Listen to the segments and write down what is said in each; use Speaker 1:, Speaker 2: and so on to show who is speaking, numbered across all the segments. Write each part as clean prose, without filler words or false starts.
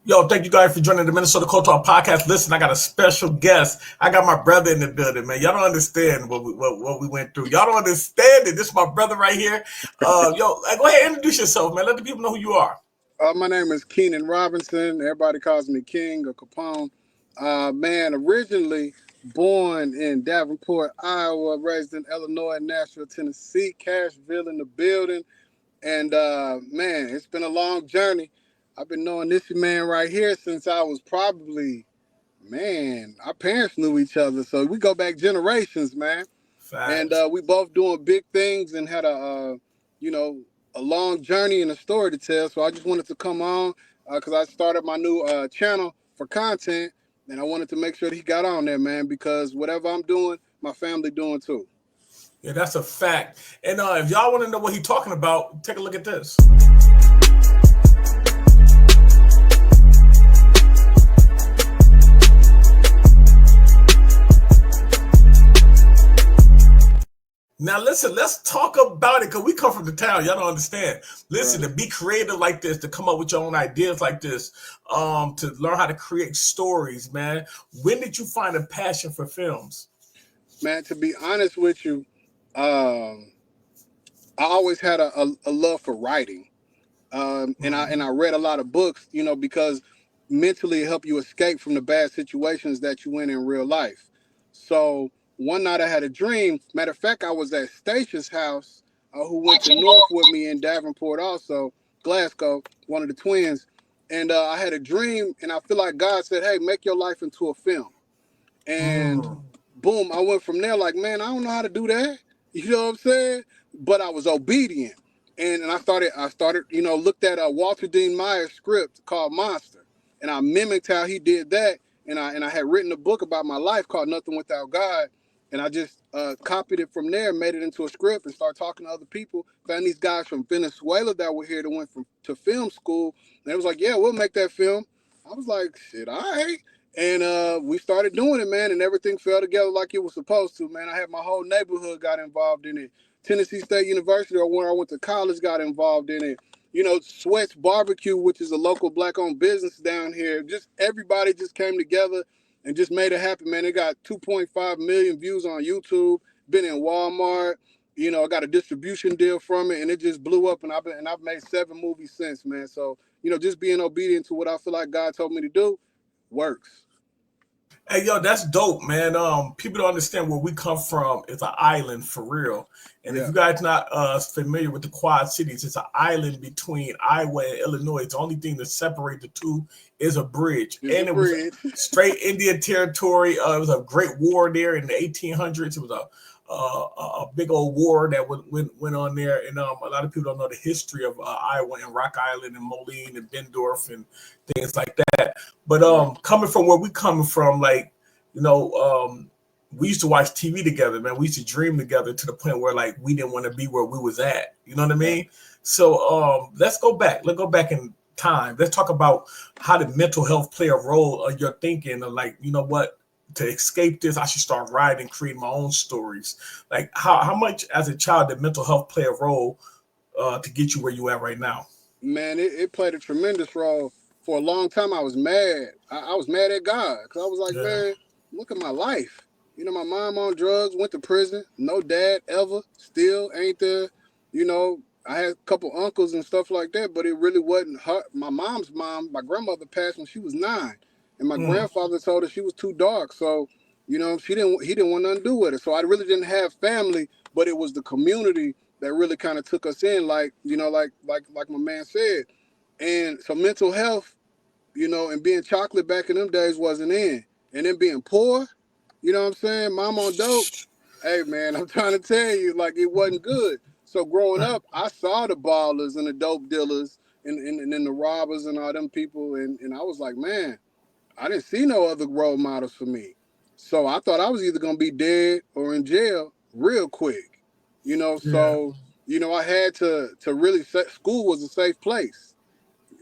Speaker 1: Yo, thank you guys for joining the Minnesota Cold Talk podcast. Listen, I got a special guest. I got my brother in the building, man. Y'all don't understand what we went through. Y'all don't understand it. This is my brother right here. Go ahead and introduce yourself, man. Let the people know who you are.
Speaker 2: My name is Keenan Robinson. Everybody calls me King or Capone. Man, originally born in Davenport, Iowa, raised in Illinois, Nashville, Tennessee, Cashville in the building. And man, it's been a long journey. I've been knowing this man right here since I was probably, man, our parents knew each other. So we go back generations, man. And
Speaker 1: Facts.
Speaker 2: we both doing big things and had you know, a long journey and a story to tell. So I just wanted to come on because I started my new channel for content, and I wanted to make sure that he got on there, man, because whatever I'm doing, my family doing too.
Speaker 1: Yeah, that's a fact. And if y'all want to know what he's talking about, take a look at this. Now listen, let's talk about it because we come from the town. Y'all don't understand. Listen,
Speaker 2: Right.
Speaker 1: to be creative like this, to come up with your own ideas like this, to learn how to create stories, man. When did you find a passion for films?
Speaker 2: Man, to be honest with you, um, I always had a love for writing. And I read a lot of books, you know, because mentally it help you escape from the bad situations that you in real life. So one night I had a dream. Matter of fact, I was at Stacey's house, who went to North with me in Davenport, also Glasgow, one of the twins. And I had a dream, and I feel like God said, "Hey, make your life into a film." And
Speaker 1: Mm.
Speaker 2: boom, I went from there like, man, I don't know how to do that. You know what I'm saying? But I was obedient. And I started, you know, looked at a Walter Dean Myers script called Monster. And I mimicked how he did that. And I had written a book about my life called Nothing Without God. And I just copied it from there, made it into a script, and started talking to other people. Found these guys from Venezuela that were here that went to film school. And they was like, yeah, we'll make that film. I was like, shit, all right. And we started doing it, man, and everything fell together like it was supposed to, man. I had my whole neighborhood got involved in it. Tennessee State University, or where I went to college, got involved in it. You know, Sweat's Barbecue, which is a local black-owned business down here. Just everybody just came together and just made it happen, man. It got 2.5 million views on YouTube. Been in Walmart. You know, I got a distribution deal from it, and it just blew up. And I've made 7 movies since, man. So, you know, just being obedient to what I feel like God told me to do works.
Speaker 1: Hey, yo, that's dope, man. People don't understand where we come from. It's an island for real. And if
Speaker 2: Yeah,
Speaker 1: you guys not familiar with the Quad Cities, it's an island between Iowa and Illinois. The only thing that separates the two is a bridge,
Speaker 2: it's a
Speaker 1: and it was
Speaker 2: bridge.
Speaker 1: straight Indian territory. It was a great war there in the 1800s. It was a big old war that went on there, and a lot of people don't know the history of Iowa and Rock Island and Moline and Bendorf and things like that. But
Speaker 2: Right.
Speaker 1: coming from where we coming from, like you know, we used to watch TV together, man. We used to dream together to the point where like we didn't want to be where we was at. You know what I
Speaker 2: Right.
Speaker 1: mean? So let's go back. Let's go back in time. Let's talk about how did mental health play a role of your thinking of like, you know what? To escape this, I should start writing, creating my own stories. Like how much as a child did mental health play a role to get you where you at right now?
Speaker 2: Man, it played a tremendous role. For a long time, I was mad. I was mad at God because I was like,
Speaker 1: Yeah.
Speaker 2: man, look at my life. You know, my mom on drugs, went to prison, no dad ever, still ain't there. You know, I had a couple uncles and stuff like that, but it really wasn't her. My mom's mom, my grandmother passed when she was 9, and my
Speaker 1: Mm,
Speaker 2: grandfather told her she was too dark. So, you know, he didn't want nothing to do with it. So I really didn't have family, but it was the community that really kind of took us in, like you know, like my man said. And so mental health, you know, and being chocolate back in them days wasn't in. And then being poor, you know what I'm saying? Mom on dope. Hey man, I'm trying to tell you, like it wasn't good. So growing
Speaker 1: right.
Speaker 2: up, I saw the ballers and the dope dealers and the robbers and all them people, and I was like, man, I didn't see no other role models for me. So I thought I was either gonna be dead or in jail real quick. You know,
Speaker 1: Yeah.
Speaker 2: so you know I had to really set school was a safe place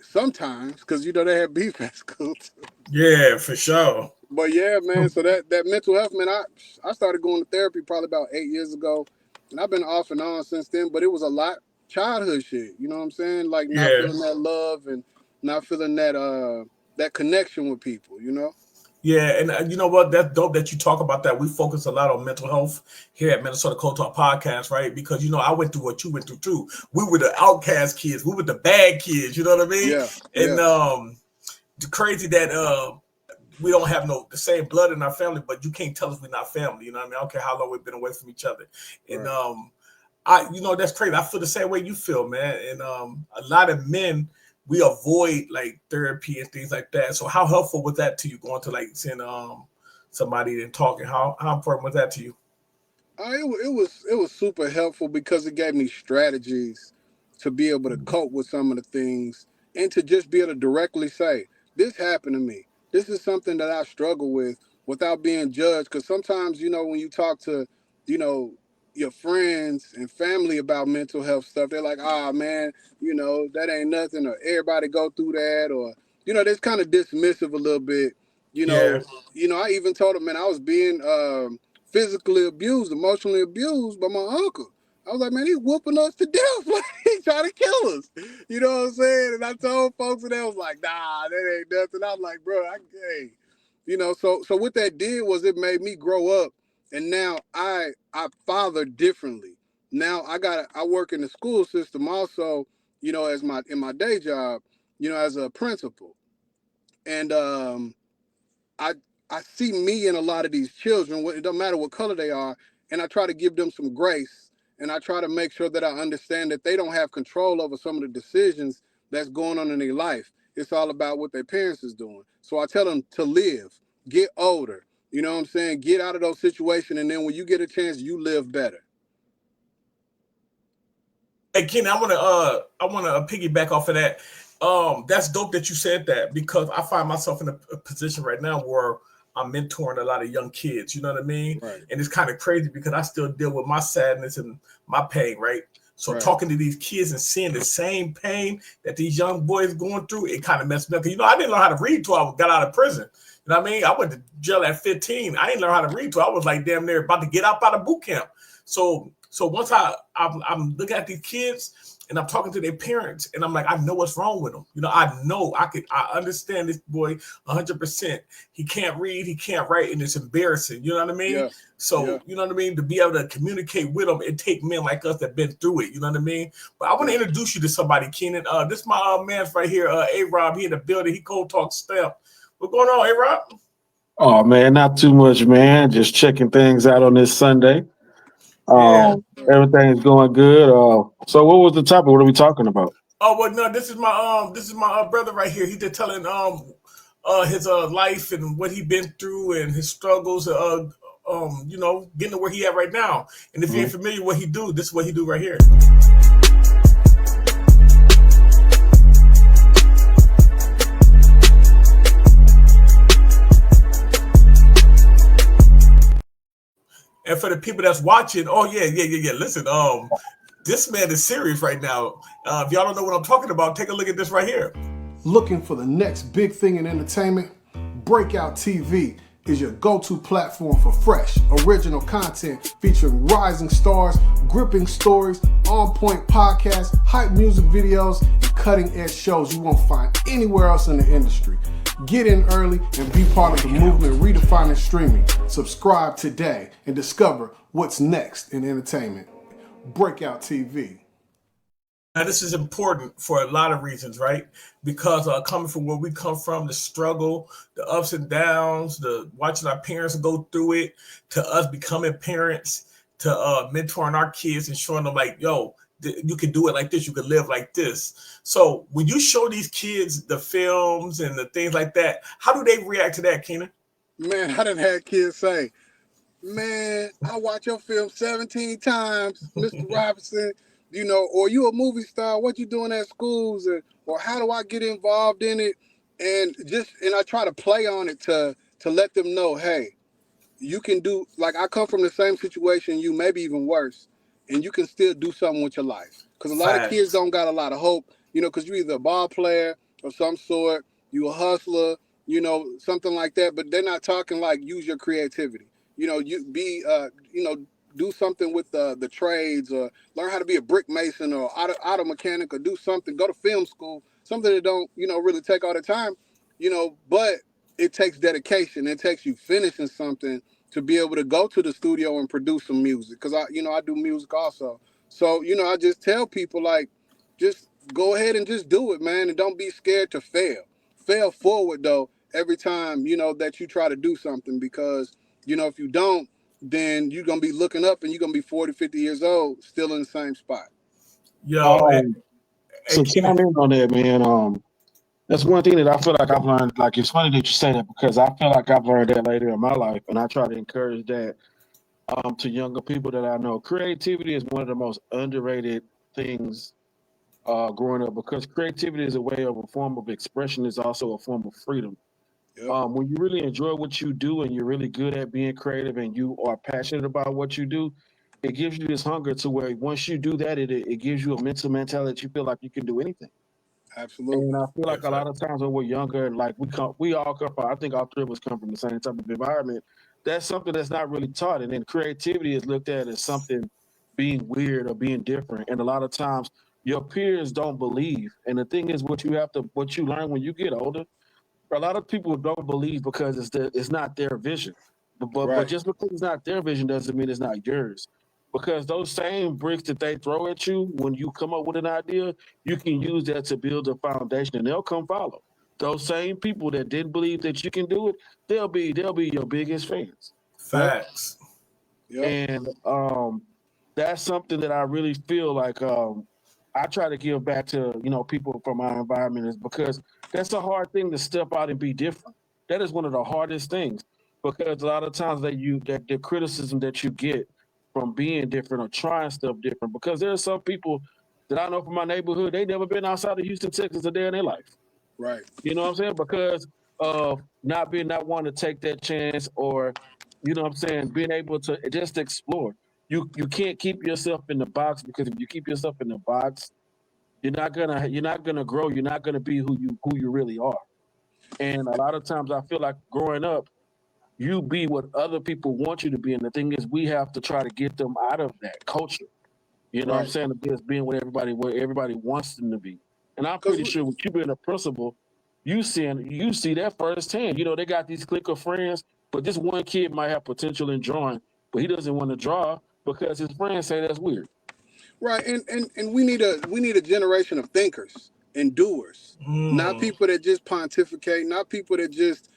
Speaker 2: sometimes because you know they had beef at school too.
Speaker 1: Yeah, for sure.
Speaker 2: But yeah, man. So that mental health, man. I started going to therapy probably about 8 years ago, and I've been off and on since then. But it was a lot childhood shit. You know what I'm saying? Like not
Speaker 1: Yeah.
Speaker 2: feeling that love and not feeling that that connection with people, you know?
Speaker 1: Yeah, and you know what? That's dope that you talk about that. We focus a lot on mental health here at Minnesota Cold Talk Podcast, right? Because you know, I went through what you went through too. We were the outcast kids. We were the bad kids. You know what I mean?
Speaker 2: Yeah,
Speaker 1: And
Speaker 2: yeah.
Speaker 1: the crazy that we don't have the same blood in our family, but you can't tell us we're not family. You know what I mean? I don't care how long we've been away from each other. And
Speaker 2: Right.
Speaker 1: you know, that's crazy. I feel the same way you feel, man. And a lot of men, we avoid like therapy and things like that. So how helpful was that to you going to like seeing somebody and talking? How important was that to you?
Speaker 2: It was super helpful because it gave me strategies to be able to cope with some of the things and to just be able to directly say, this happened to me. This is something that I struggle with without being judged. Because sometimes, you know, when you talk to, you know, your friends and family about mental health stuff, they're like, ah, man, you know, that ain't nothing, or everybody go through that, or, you know, they're kind of dismissive a little bit. You
Speaker 1: Yeah.
Speaker 2: know, I even told them, man, I was being physically abused, emotionally abused by my uncle. I was like, man, he's whooping us to death. Like, he's trying to kill us. You know what I'm saying? And I told folks, and they was like, nah, that ain't nothing. I'm like, bro, hey. You know, so what that did was it made me grow up, and now I father differently. Now I work in the school system also, you know, as in my day job, you know, as a principal. And I I see me in a lot of these children. It don't matter what color they are, and I try to give them some grace, and I try to make sure that I understand that they don't have control over some of the decisions that's going on in their life. It's all about what their parents is doing. So I tell them to live, get older. You know what I'm saying? Get out of those situations, and then when you get a chance, you live better.
Speaker 1: Hey, Kenny, I wanna piggyback off of that. That's dope that you said that because I find myself in a position right now where I'm mentoring a lot of young kids. You know what I mean?
Speaker 2: Right,
Speaker 1: And it's kind of crazy because I still deal with my sadness and my pain, right? So
Speaker 2: right.
Speaker 1: talking to these kids and seeing the same pain that these young boys going through, it kind of messed me up. 'Cause, you know, I didn't learn how to read till I got out of prison. You know what I mean? I went to jail at 15. I didn't learn how to read till I was like damn near about to get out of boot camp. So once I'm looking at these kids and I'm talking to their parents and I'm like, I know what's wrong with them. You know, I understand this boy 100%. He can't read, he can't write, and it's embarrassing. You know what I mean?
Speaker 2: Yeah, yeah.
Speaker 1: So you know what I mean. To be able to communicate with them, it take men like us that been through it. You know what I mean? But I want to
Speaker 2: Yeah.
Speaker 1: introduce you to somebody, Keenan. This is my man right here, A Rob. He in the building. He cold talk stamp. What's going on, A Rob?
Speaker 3: Oh man, not too much, man. Just checking things out on this Sunday.
Speaker 1: Yeah.
Speaker 3: Everything's going good. So what was the topic? What are we talking about?
Speaker 1: Oh well, no, this is my brother right here. He just telling his life and what he been through and his struggles. You know, getting to where he at right now. And if you ain't
Speaker 3: Mhm.
Speaker 1: familiar with what he do, this is what he do right here. And for the people that's watching, oh yeah. Listen, this man is serious right now. If y'all don't know what I'm talking about, take a look at this right here.
Speaker 4: Looking for the next big thing in entertainment? Breakout TV is your go-to platform for fresh, original content featuring rising stars, gripping stories, on-point podcasts, hype music videos, and cutting-edge shows you won't find anywhere else in the industry. Get in early and be part of the movement redefining streaming. Subscribe today and discover what's next in entertainment. Breakout TV.
Speaker 1: Now, this is important for a lot of reasons, right? Because coming from where we come from, the struggle, the ups and downs, the watching our parents go through it, to us becoming parents, to mentoring our kids and showing them like, yo, you can do it like this, you can live like this. So when you show these kids the films and the things like that, how do they react to that, Keenan?
Speaker 2: Man, I done had kids say, man, I watch your film 17 times, Mr. Robinson, you know, or you a movie star, what you doing at schools, or how do I get involved in it? And I try to play on it to let them know, hey, you can do, like, I come from the same situation you, maybe even worse, and you can still do something with your life. Because a lot of kids
Speaker 1: Facts.
Speaker 2: don't got a lot of hope, you know, because you're either a ball player of some sort, you a hustler, you know, something like that, but they're not talking like use your creativity. You know, you know, do something with the trades, or learn how to be a brick mason or auto mechanic, or do something, go to film school, something that don't, you know, really take all the time. but it takes dedication. It takes you finishing something to be able to go to the studio and produce some music. Cause I do music also. So, I just tell people like, just go ahead and just do it, man. And don't be scared to fail. Fail forward though, every time, that you try to do something, because, if you don't, then you're going to be looking up and you're going to be 40, 50 years old, still in the same spot.
Speaker 1: Yo,
Speaker 3: Um,
Speaker 1: hey,
Speaker 3: so
Speaker 1: Keenan.
Speaker 3: chime in on that, man. That's one thing that I feel like I've learned. Like, it's funny that you say that, because I feel like I've learned that later in my life, and I try to encourage that to younger people that I know. Creativity is one of the most underrated things growing up, because creativity is a way of a form of expression. Is also a form of freedom.
Speaker 2: Yep.
Speaker 3: When you really enjoy what you do and you're really good at being creative and you are passionate about what you do, it gives you this hunger to where once you do that, it gives you a mental mentality that you feel like you can do anything. And
Speaker 2: Absolutely.
Speaker 3: I feel like a lot
Speaker 1: Exactly.
Speaker 3: of times when we're younger, like we all come from, I think all three of us come from the same type of environment. That's something that's not really taught. And then creativity is looked at as something being weird or being different. And a lot of times your peers don't believe. And the thing is, what you learn when you get older, a lot of people don't believe because it's not their vision. But
Speaker 2: Right.
Speaker 3: just because it's not their vision doesn't mean it's not yours. Because those same bricks that they throw at you when you come up with an idea, you can use that to build a foundation, and they'll come follow. Those same people that didn't believe that you can do it, they'll be your biggest fans.
Speaker 2: Yep.
Speaker 1: Facts.
Speaker 2: Yep.
Speaker 3: And that's something that I really feel like I try to give back to people from my environment, is because that's a hard thing to step out and be different. That is one of the hardest things, because a lot of times that the criticism that you get from being different or trying stuff different, because there are some people that I know from my neighborhood, they never been outside of Houston, Texas a day in their life.
Speaker 2: Right.
Speaker 3: You know what I'm saying? Because of not wanting to take that chance, or being able to just explore. You can't keep yourself in the box, because if you keep yourself in the box, you're not gonna grow. You're not gonna be who you really are. And a lot of times I feel like growing up, you be what other people want you to be. And the thing is, we have to try to get them out of that culture. You know what I'm
Speaker 2: Right.
Speaker 3: saying? Of just being where everybody wants them to be. And I'm
Speaker 2: Because
Speaker 3: pretty sure with you being a principal, you see that firsthand. They got these clique of friends, but this one kid might have potential in drawing, but he doesn't want to draw because his friends say that's weird.
Speaker 2: right, and we need a generation of thinkers and doers, not
Speaker 1: Mm.
Speaker 2: people that just pontificate, not people that just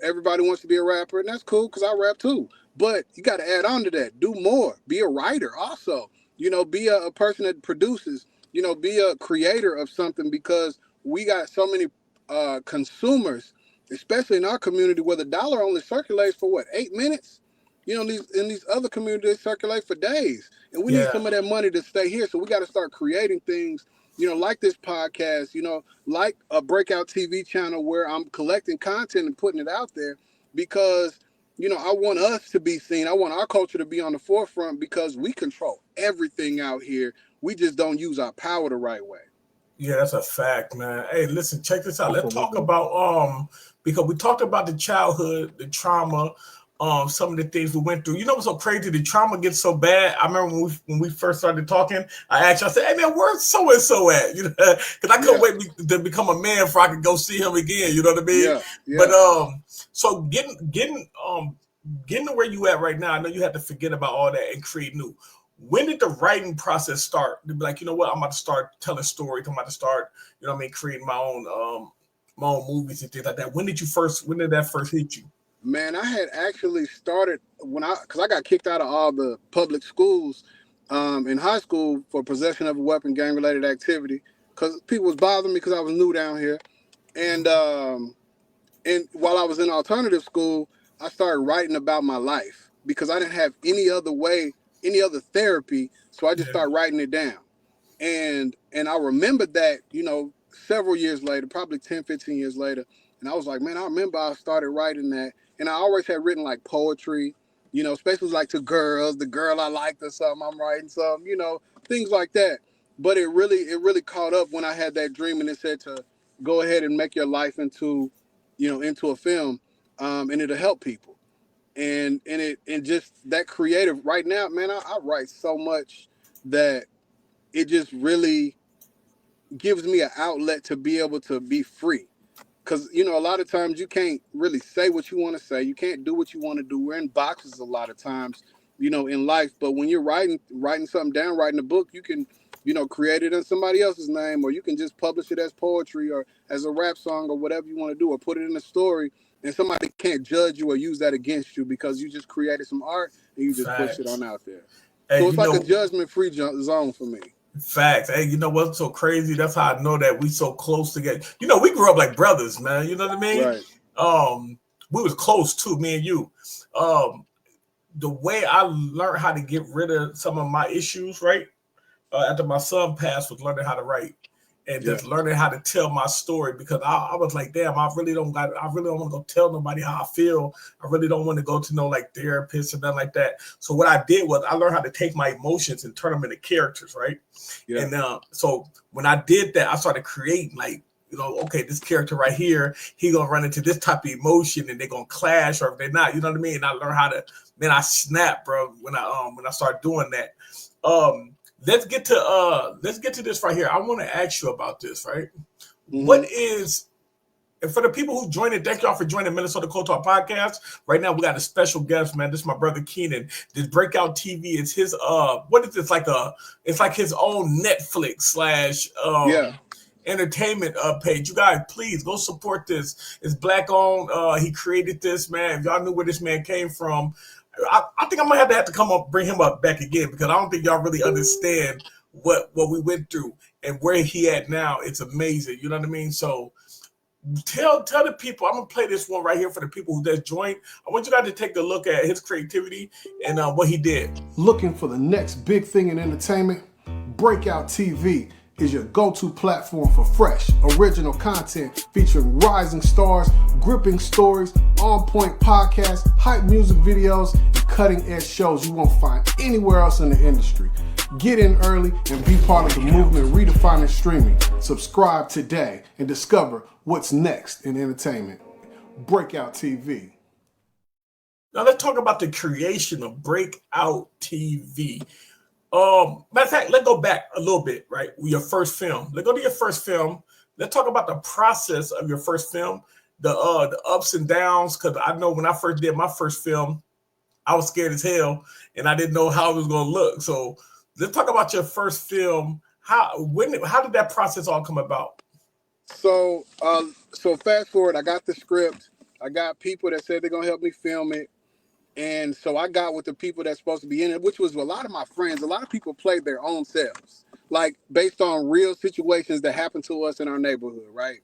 Speaker 2: everybody wants to be a rapper, and that's cool because I rap too. But you got to add on to that, do more, be a writer also. Be a person that produces. Be a creator of something, because we got so many consumers, especially in our community, where the dollar only circulates for what, 8 minutes. In these other communities, they circulate for days, and we need
Speaker 1: Yeah.
Speaker 2: some of that money to stay here. So we got to start creating things, like this podcast, like a breakout TV channel where I'm collecting content and putting it out there, because I want us to be seen. I want our culture to be on the forefront, because we control everything out here. We just don't use our power the right way.
Speaker 1: Yeah, that's a fact, man. Hey, listen, check this out. Let's talk
Speaker 3: Absolutely.
Speaker 1: about because we talked about the childhood, the trauma, some of the things we went through. You know what's so crazy? The trauma gets so bad. I remember when we first started talking, I asked you, I said, "Hey man, where's so and so at?" Because I couldn't
Speaker 2: Yeah,
Speaker 1: wait to become a man before I could go see him again. You know what I mean?
Speaker 2: yeah,
Speaker 1: But
Speaker 2: yeah.
Speaker 1: so getting to where you at right now, I know you had to forget about all that and create new. When did the writing process start? To be like, you know what, I'm about to start telling stories. I'm about to start, creating my own movies and things like that. When did that first hit you?
Speaker 2: Man, I had actually started because I got kicked out of all the public schools in high school for possession of a weapon, gang related activity, because people was bothering me because I was new down here. And while I was in alternative school, I started writing about my life because I didn't have any other way, any other therapy. So I just
Speaker 1: Yeah,
Speaker 2: started writing it down. And I remembered that, several years later, probably 10, 15 years later. And I was like, man, I remember I started writing that. And I always had written like poetry, especially like to girls, the girl I liked or something, I'm writing some, things like that. But it really caught up when I had that dream, and it said to go ahead and make your life into a film, and it'll help people. And just that creative right now, man, I write so much that it just really gives me an outlet to be able to be free. because you know a lot of times you can't really say what you want to say. You can't do what you want to do. We're in boxes a lot of times, you know, in life. But when you're writing something down, writing a book, you can, you know, create it in somebody else's name, or you can just publish it as poetry or as a rap song or whatever you want to do, or put it in a story. And somebody can't judge you or use that against you because you just created some art and you just push it
Speaker 1: Facts.
Speaker 2: on out there.
Speaker 1: Hey,
Speaker 2: So it's
Speaker 1: you
Speaker 2: like
Speaker 1: know,
Speaker 2: a judgment-free zone for me.
Speaker 1: facts. Hey, you know what's so crazy? That's how I know that we so close together. You know, we grew up like brothers, man. You know what I mean?
Speaker 2: Right.
Speaker 1: We was close too, me and you. The way I learned how to get rid of some of my issues, right? After my son passed, was learning how to write and just learning how to tell my story, because I was like, damn, I really don't want to go tell nobody how I feel. I really don't want to go to no like therapist or nothing like that. So what I did was I learned how to take my emotions and turn them into characters, right? Yeah. And so when I did that, I started creating like, you know, okay, this character right here, he gonna run into this type of emotion and they're gonna clash, or if they're not, you know what I mean? And I learned how to, man, I snapped, bro, when I started doing that. Let's get to this right here. I want to ask you about this, right? Mm-hmm. What is, and for the people who joined it, thank y'all for joining Minnesota Cold Talk Podcast. Right now, we got a special guest, man. This is my brother Keenan. This Breakout TV is his what is this, it's like his own Netflix / entertainment page. You guys, please go support this. It's black owned. He created this, man. If y'all knew where this man came from, I think I'm gonna have to come up, bring him up back again, because I don't think y'all really understand what we went through and where he at now. It's amazing. You know what I mean? So tell the people. I'm gonna play this one right here for the people who just joined. I want you guys to take a look at his creativity and what he did.
Speaker 4: Looking for the next big thing in entertainment? Breakout TV is your go-to platform for fresh, original content featuring rising stars, gripping stories, on-point podcasts, hype music videos, and cutting-edge shows you won't find anywhere else in the industry. Get in early and be part of the movement redefining streaming. Subscribe today and discover what's next in entertainment. Breakout TV.
Speaker 1: Now let's talk about the creation of Breakout TV. Matter of fact, let's go back a little bit, right? Your first film. Let's go to your first film. Let's talk about the process of your first film, the ups and downs. Because I know when I first did my first film, I was scared as hell, and I didn't know how it was going to look. So let's talk about your first film. How did that process all come about?
Speaker 2: So fast forward, I got the script. I got people that said they're gonna help me film it. And so I got with the people that's supposed to be in it, which was a lot of my friends. A lot of people played their own selves, like based on real situations that happened to us in our neighborhood, right?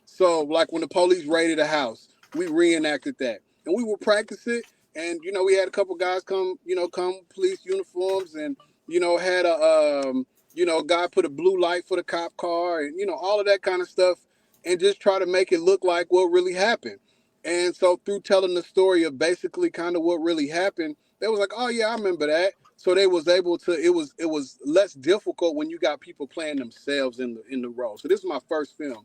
Speaker 2: So like when the police raided a house, we reenacted that. And we would practice it. And, you know, we had a couple guys come police uniforms, and, you know, had a, guy put a blue light for the cop car and, you know, all of that kind of stuff, and just try to make it look like what really happened. And so through telling the story of basically kind of what really happened, they was like, oh yeah, I remember that. So they was able to, it was less difficult when you got people playing themselves in the role. So this is my first film.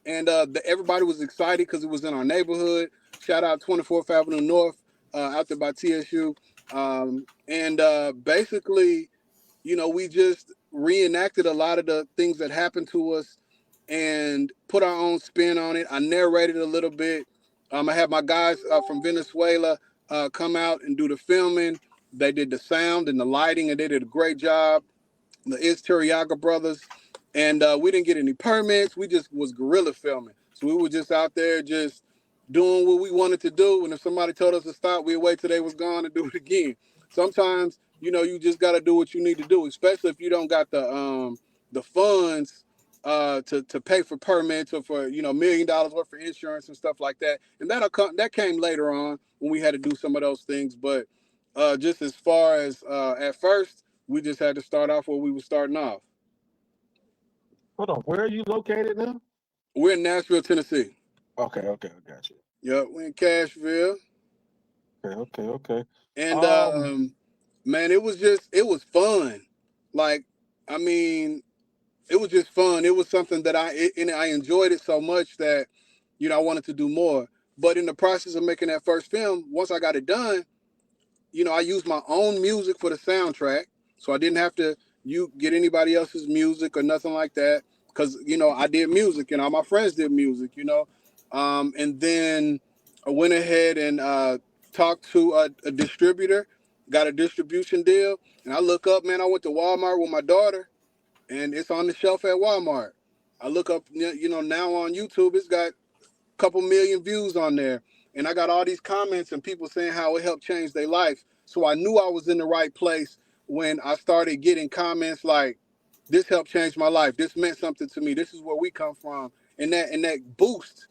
Speaker 2: And everybody was excited because it was in our neighborhood. Shout out 24th Avenue North, out there by TSU. Basically, you know, we just reenacted a lot of the things that happened to us and put our own spin on it. I narrated a little bit. I had my guys from Venezuela come out and do the filming. They did the sound and the lighting, and they did a great job. The Terriaga brothers. And we didn't get any permits. We just was guerrilla filming. So we were just out there just doing what we wanted to do. And if somebody told us to stop, we'd wait till they was gone and do it again. Sometimes, you know, you just got to do what you need to do, especially if you don't got the funds to pay for permits or for, you know, $1 million worth of insurance and stuff like that. And that came later on when we had to do some of those things. But just as far as at first, we just had to start off where we were starting off.
Speaker 3: Hold on, where are you located now?
Speaker 2: We're in Nashville, Tennessee.
Speaker 3: Okay, I got you.
Speaker 2: Yep, we're in Cashville.
Speaker 3: Okay.
Speaker 2: And man, it was fun. Like, I mean, it was just fun. It was something that I enjoyed it so much that, you know, I wanted to do more. But in the process of making that first film, once I got it done, you know, I used my own music for the soundtrack. So I didn't have to get anybody else's music or nothing like that. Because, you know, I did music and all my friends did music, you know. And then I went ahead and talked to a distributor, got a distribution deal. And I look up, man, I went to Walmart with my daughter, and it's on the shelf at Walmart. I look up, now on YouTube, it's got couple million views on there. And I got all these comments and people saying how it helped change their life. So I knew I was in the right place when I started getting comments like, this helped change my life. This meant something to me. This is where we come from. And that boost,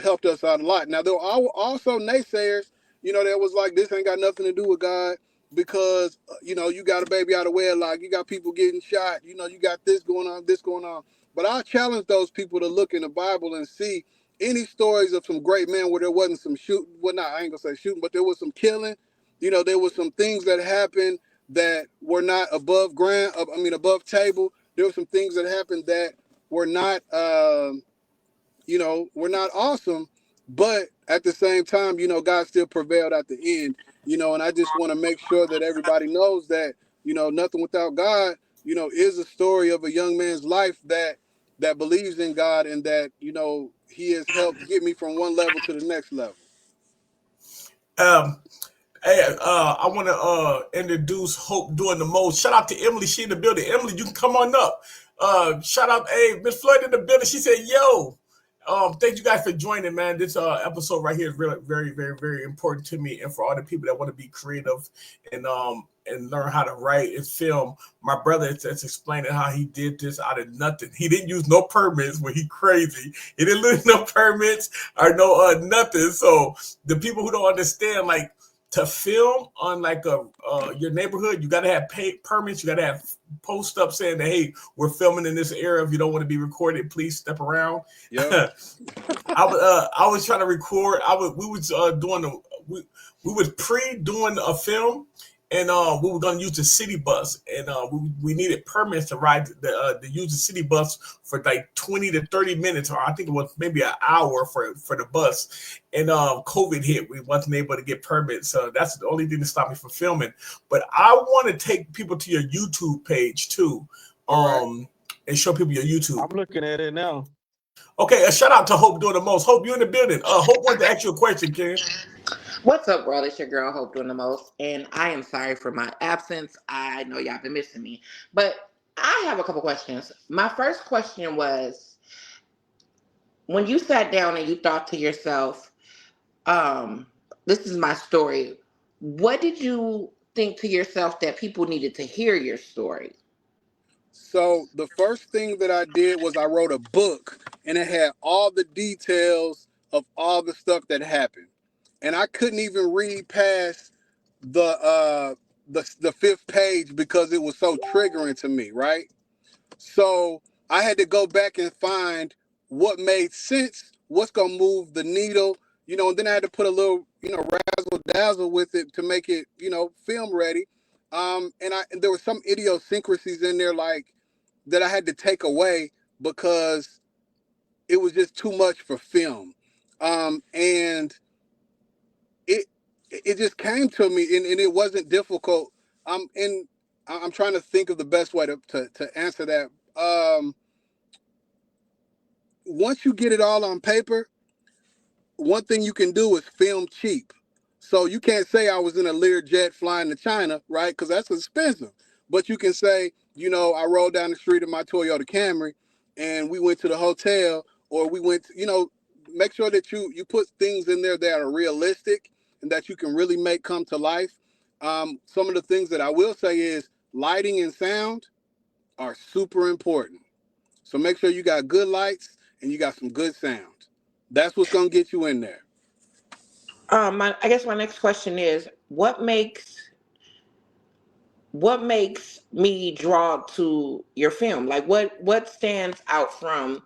Speaker 2: helped us out a lot. Now, there were also naysayers, that was like, this ain't got nothing to do with God because, you got a baby out of wedlock. You got people getting shot. You got this going on, this going on. But I challenge those people to look in the Bible and see any stories of some great men where there wasn't some shooting. Well, not, I ain't gonna say shooting, but there was some killing. There was some things that happened that were not above ground. Above table. There were some things that happened that were not, were not awesome. But at the same time, God still prevailed at the end. And I just want to make sure that everybody knows that, nothing without God, is a story of a young man's life that believes in God and that, he has helped get me from one level to the next level.
Speaker 1: Um, Hey, I want to introduce Hope doing the most. Shout out to Emily. She in the building. Emily, you can come on up. Shout out, hey, Miss Floyd in the building. She said, "Yo, thank you guys for joining, man. This episode right here is really very, very, very important to me, and for all the people that want to be creative and learn how to write and film. My brother is explaining how he did this out of nothing. He didn't use no permits when he crazy. He didn't lose no permits or no nothing. So the people who don't understand, like, to film on like your neighborhood, you got to have permits. You got to have post up saying that, hey, we're filming in this area. If you don't want to be recorded, please step around.
Speaker 2: Yeah.
Speaker 1: I was trying to record. We was doing a film, and we were going to use the city bus, and we needed permits to ride to use the city bus for like 20 to 30 minutes, or I think it was maybe an hour for the bus. And COVID hit, we wasn't able to get permits, so that's the only thing that stopped me from filming. But I want to take people to your YouTube page too, and show people your YouTube.
Speaker 3: I'm looking at it now.
Speaker 1: Okay, a shout out to Hope doing the most. Hope, you in the building. Hope wanted to ask you a question, Ken.
Speaker 5: What's up, world? It's your girl, Hope doing the most. And I am sorry for my absence. I know y'all been missing me. But I have a couple questions. My first question was, when you sat down and you thought to yourself, this is my story, what did you think to yourself that people needed to hear your story?
Speaker 2: So the first thing that I did was I wrote a book, and it had all the details of all the stuff that happened. And I couldn't even read past the fifth page because it was so triggering to me, right? So I had to go back and find what made sense, what's gonna move the needle, and then I had to put a little, razzle dazzle with it to make it, film ready. And there were some idiosyncrasies in there like that I had to take away because it was just too much for film. And it just came to me, and it wasn't difficult. I'm trying to think of the best way to answer that. Once you get it all on paper, one thing you can do is film cheap. So you can't say I was in a Learjet flying to China, right? Because that's expensive. But you can say, I rolled down the street in my Toyota Camry and we went to the hotel, or we went, make sure that you put things in there that are realistic and that you can really make come to life. Some of the things that I will say is lighting and sound are super important. So make sure you got good lights and you got some good sound. That's what's going to get you in there.
Speaker 5: I guess my next question is, what makes me draw to your film? Like what stands out from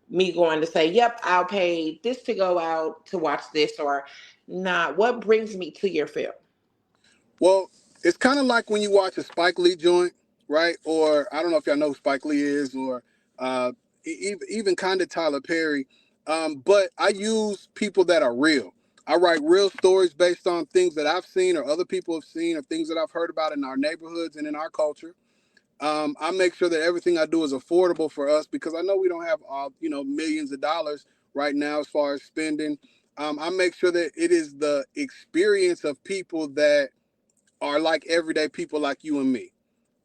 Speaker 5: me going to say, yep, I'll pay this to go out to watch this, or not? What brings me to your film?
Speaker 2: Well, it's kind of like when you watch a Spike Lee joint, right? Or I don't know if y'all know who Spike Lee is, or even kind of Tyler Perry. But I use people that are real. I write real stories based on things that I've seen or other people have seen or things that I've heard about in our neighborhoods and in our culture. I make sure that everything I do is affordable for us because I know we don't have millions of dollars, right now as far as spending. I make sure that it is the experience of people that are like everyday people like you and me.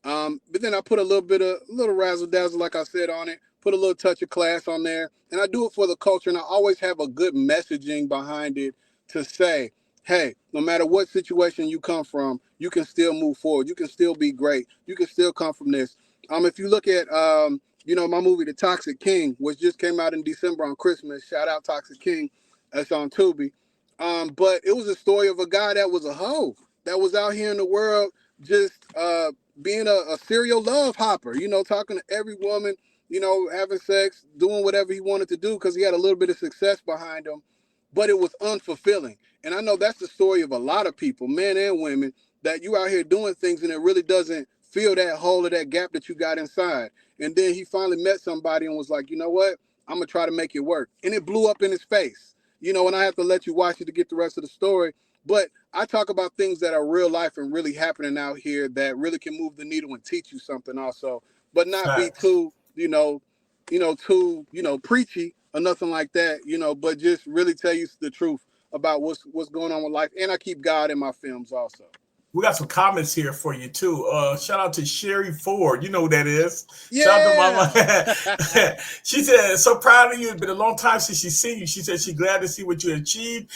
Speaker 2: But then I put a little razzle dazzle, like I said, on it. Put a little touch of class on there, and I do it for the culture. And I always have a good messaging behind it to say, hey, no matter what situation you come from, you can still move forward. You can still be great. You can still come from this. If you look at my movie, The Toxic King, which just came out in December on Christmas. Shout out Toxic King. That's on Tubi. But it was a story of a guy that was a hoe that was out here in the world just being a serial love hopper, talking to every woman, having sex, doing whatever he wanted to do because he had a little bit of success behind him, but it was unfulfilling. And I know that's the story of a lot of people, men and women, that you out here doing things and it really doesn't fill that hole or that gap that you got inside. And then he finally met somebody and was like, you know what? I'm going to try to make it work. And it blew up in his face, and I have to let you watch it to get the rest of the story. But I talk about things that are real life and really happening out here that really can move the needle and teach you something also, but not be
Speaker 1: Facts.
Speaker 2: too, preachy or nothing like that, but just really tell you the truth about what's going on with life. And I keep God in my films also.
Speaker 1: We got some comments here for you too. Shout out to Sherry Ford. You know who that is. Shout out to
Speaker 2: Yeah.
Speaker 1: Mama. She said, so proud of you. It's been a long time since she's seen you. She said she's glad to see what you achieved.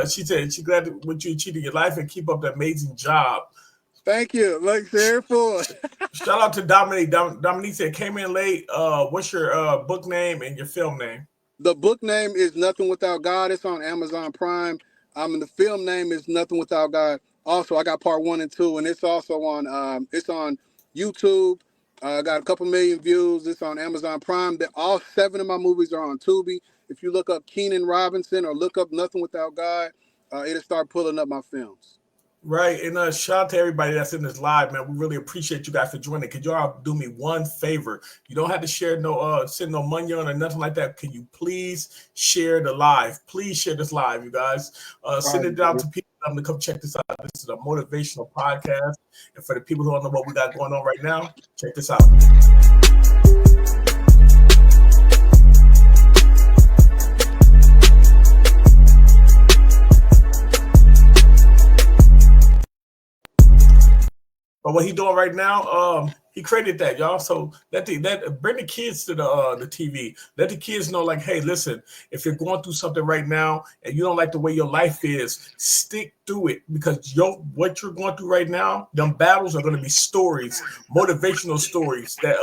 Speaker 1: She said she's glad what you achieved in your life and keep up the amazing job.
Speaker 2: Thank you. Like Sherry Ford.
Speaker 1: Shout out to Dominique. Dominique said, came in late. What's your book name and your film name?
Speaker 2: The book name is Nothing Without God. It's on Amazon Prime. And the film name is Nothing Without God. Also, I got part 1 and 2, and it's also on YouTube. Got a couple million views. It's on Amazon Prime. All 7 of my movies are on Tubi. If you look up Keenan Robinson or look up Nothing Without God, it'll start pulling up my films.
Speaker 1: Right, and shout out to everybody that's in this live, man. We really appreciate you guys for joining. Could y'all do me one favor? You don't have to share send no money on or nothing like that. Can you please share the live? Please share this live, you guys. Send it out to people. I'm gonna come check this out. This is a motivational podcast, and for the people who don't know what we got going on right now, check this out. But what he doing right now, he created that, y'all. So that bring the kids to the TV. Let the kids know, like, hey, listen, if you're going through something right now and you don't like the way your life is, stick through it because what you're going through right now, them battles are going to be stories, motivational stories that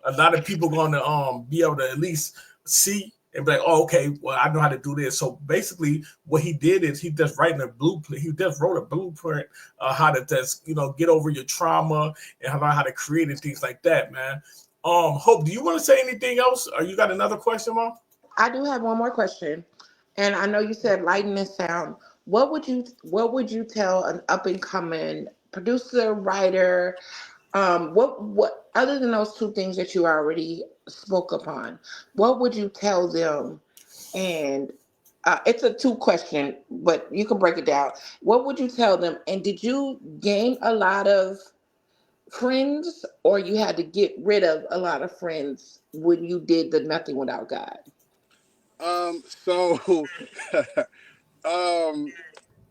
Speaker 1: a lot of people going to be able to at least see. And be like, oh, okay, well, I know how to do this. So basically, what he did is he just writing a blueprint. He just wrote a blueprint how to just get over your trauma and how to create and things like that, man. Hope, do you want to say anything else? Or you got another question, Mom?
Speaker 5: I do have one more question, and I know you said lighting and sound. What would you tell an up and coming producer, writer? What other than those 2 things that you already spoke upon? What would you tell them? And it's a 2 question, but you can break it down. What would you tell them? And did you gain a lot of friends, or you had to get rid of a lot of friends when you did the Nothing Without God?
Speaker 2: So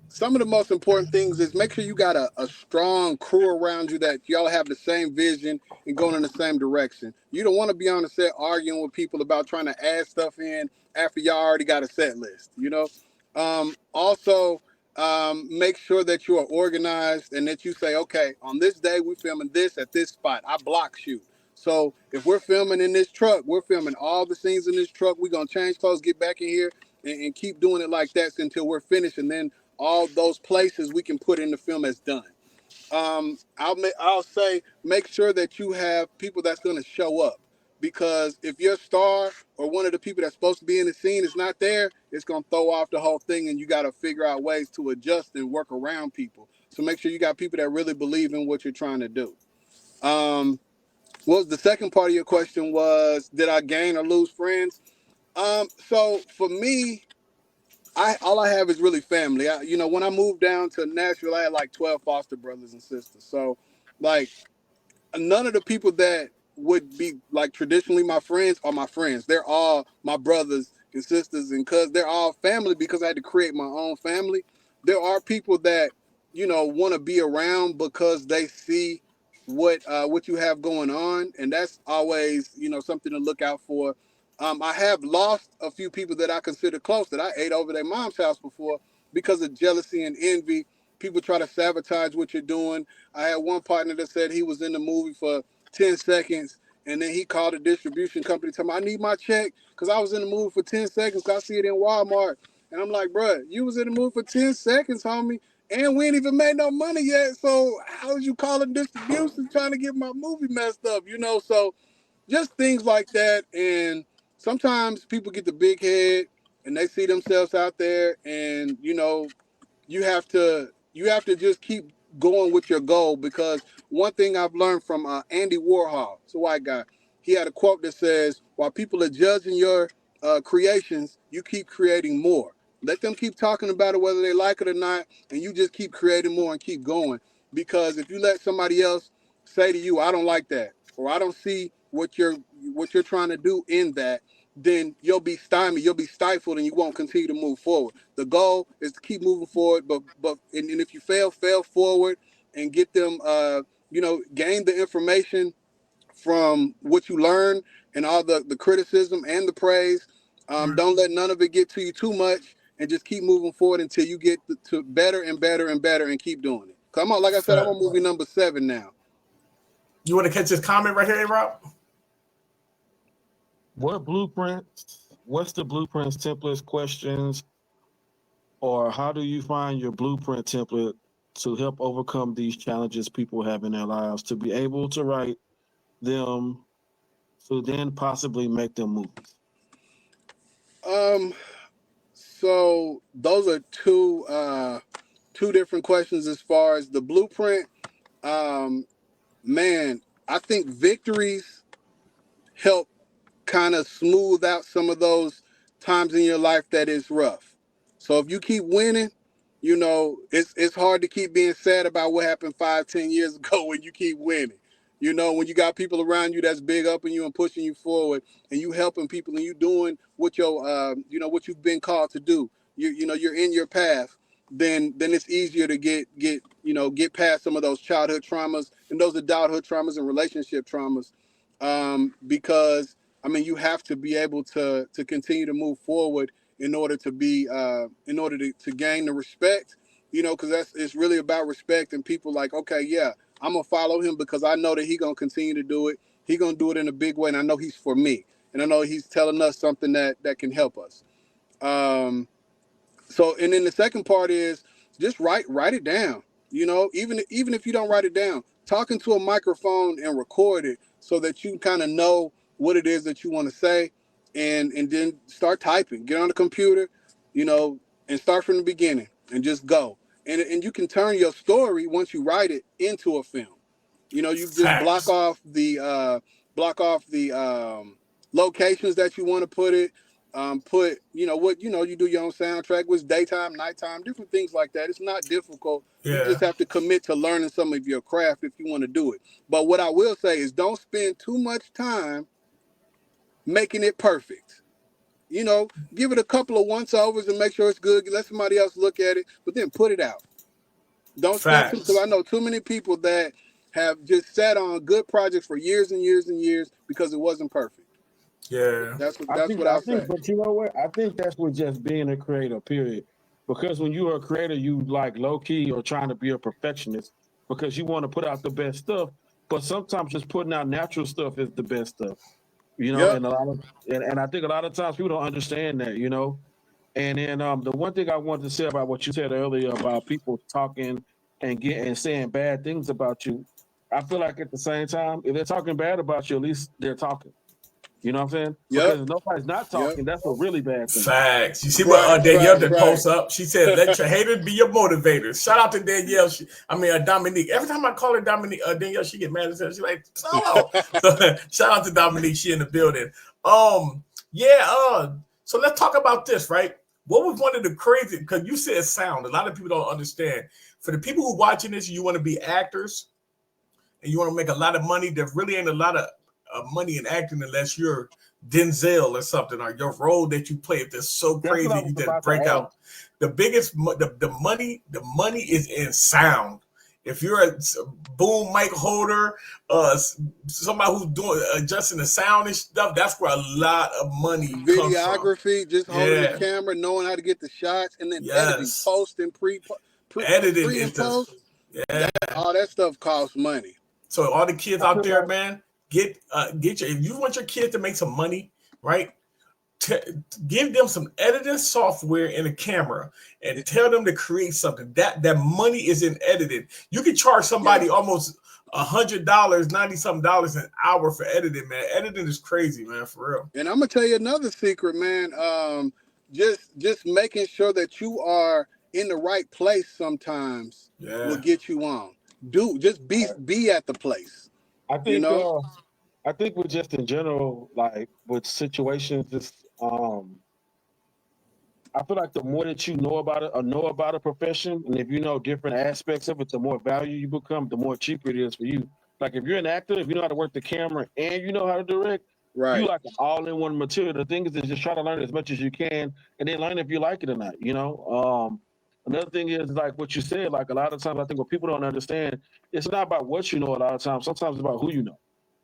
Speaker 2: some of the most important things is make sure you got a strong crew around you that y'all have the same vision and going in the same direction. You don't want to be on the set arguing with people about trying to add stuff in after y'all already got a set list, Also, make sure that you are organized and that you say, okay, on this day, we're filming this at this spot. I block shoot. So if we're filming in this truck, we're filming all the scenes in this truck. We're going to change clothes, get back in here, and keep doing it like that until we're finished. And then all those places we can put in the film as done. I'll say make sure that you have people that's going to show up, because if your star or one of the people that's supposed to be in the scene is not there, it's going to throw off the whole thing, and you got to figure out ways to adjust and work around people. So make sure you got people that really believe in what you're trying to do. What was the second part of your question? Was did I gain or lose friends? So for me, all I have is really family. When I moved down to Nashville, I had like 12 foster brothers and sisters. So, like, none of the people that would be like traditionally my friends are my friends. They're all my brothers and sisters, and cuz they're all family because I had to create my own family. There are people that, want to be around because they see what you have going on, and that's always, something to look out for. I have lost a few people that I consider close that I ate over their mom's house before because of jealousy and envy. People try to sabotage what you're doing. I had one partner that said he was in the movie for 10 seconds, and then he called a distribution company telling me, I need my check because I was in the movie for 10 seconds because I see it in Walmart. And I'm like, bruh, you was in the movie for 10 seconds, homie, and we ain't even made no money yet. So how is you calling distribution trying to get my movie messed up? So just things like that. And sometimes people get the big head and they see themselves out there, and you have to just keep going with your goal, because one thing I've learned from Andy Warhol, it's a white guy, he had a quote that says, while people are judging your creations, you keep creating more. Let them keep talking about it whether they like it or not, and you just keep creating more and keep going. Because if you let somebody else say to you, I don't like that, or I don't see what you're trying to do in that, then you'll be stymied, you'll be stifled, and you won't continue to move forward. The goal is to keep moving forward, but if you fail forward and get them, gain the information from what you learn and all the criticism and the praise. Don't let none of it get to you too much, and just keep moving forward until you get to better and better and better, and keep doing it. Come on, like I said, I'm on movie number 7 now.
Speaker 1: You want to catch this comment right here, Rob?
Speaker 3: What's the blueprints, templates, questions, or how do you find your blueprint template to help overcome these challenges people have in their lives to be able to write them to then possibly make them movies?
Speaker 2: So those are two different questions. As far as the blueprint, man, I think victories help kind of smooth out some of those times in your life that is rough. So if you keep winning, it's hard to keep being sad about what happened 5-10 years ago when you keep winning. When you got people around you that's big upping you and pushing you forward, and you helping people, and you doing what what you've been called to do. You're in your path. Then it's easier to get past some of those childhood traumas and those adulthood traumas and relationship traumas, because you have to be able to continue to move forward in order to gain the respect, because it's really about respect, and people like, okay, yeah, I'm gonna follow him because I know that he's gonna continue to do it. He's gonna do it in a big way, and I know he's for me, and I know he's telling us something that can help us. So, and then the second part is just write it down. Even if you don't write it down, talk into a microphone and record it so that you kind of know what it is that you want to say, and then start typing. Get on the computer, and start from the beginning and just go. And you can turn your story once you write it into a film. You just block off the locations that you want to put it. Put you do your own soundtrack with daytime, nighttime, different things like that. It's not difficult.
Speaker 1: Yeah.
Speaker 2: You just have to commit to learning some of your craft if you want to do it. But what I will say is, don't spend too much time making it perfect. Give it a couple of once overs and make sure it's good. Let somebody else look at it, but then put it out. Don't spend too, because I know too many people that have just sat on good projects for years and years and years because it wasn't perfect.
Speaker 1: Yeah,
Speaker 2: that's what I say.
Speaker 3: But you know what? I think that's with just being a creator, period. Because when you're a creator, you like low key or trying to be a perfectionist because you want to put out the best stuff. But sometimes just putting out natural stuff is the best stuff,
Speaker 2: Yep.
Speaker 3: And I think a lot of times people don't understand that, And then the one thing I wanted to say about what you said earlier about people talking and saying bad things about you, I feel like at the same time, if they're talking bad about you, at least they're talking. You know what I'm saying?
Speaker 2: Yep.
Speaker 3: Because if nobody's not talking, that's a really bad thing.
Speaker 1: Facts. You see what Danielle did post up? She said, let your haters be your motivators. Shout out to Danielle. Dominique. Every time I call her Dominique, Danielle, she get mad at her. She's like, Solo. So, shout out to Dominique. She in the building. So let's talk about this, right? What was one of the crazy, because you said sound. A lot of people don't understand. For the people who are watching this, you want to be actors and you want to make a lot of money. There really ain't a lot of money in acting unless you're Denzel or something, or your role that you play, if it's so
Speaker 3: That's
Speaker 1: crazy,
Speaker 3: what I was
Speaker 1: you did
Speaker 3: about to
Speaker 1: break
Speaker 3: ask.
Speaker 1: out. The biggest, the money is in sound. If you're a boom mic holder, somebody who's doing adjusting the sound and stuff, that's where a lot of money comes from.
Speaker 2: Videography, just holding the camera, knowing how to get the shots, and then editing, post and pre and post. All that stuff costs money.
Speaker 1: So all the kids out there, man, get your, if you want your kids to make some money, right? Give them some editing software and a camera and tell them to create something. That money is in editing. You can charge somebody almost $100, $90-something an hour for editing, man. Editing is crazy, man, for real.
Speaker 2: And I'm gonna tell you another secret, man. Just making sure that you are in the right place sometimes will get you on. Just be at the place.
Speaker 3: I think I think with just in general, like with situations, just I feel like the more that you know about it or know about a profession, and if you know different aspects of it, the more value you become, the more cheaper it is for you. Like if you're an actor, if you know how to work the camera and you know how to direct, you like an all-in-one material. The thing is just try to learn as much as you can, and then learn if you like it or not. You know. Another thing is like what you said. Like a lot of times, I think what people don't understand, it's not about what you know. A lot of times, sometimes it's about who you know.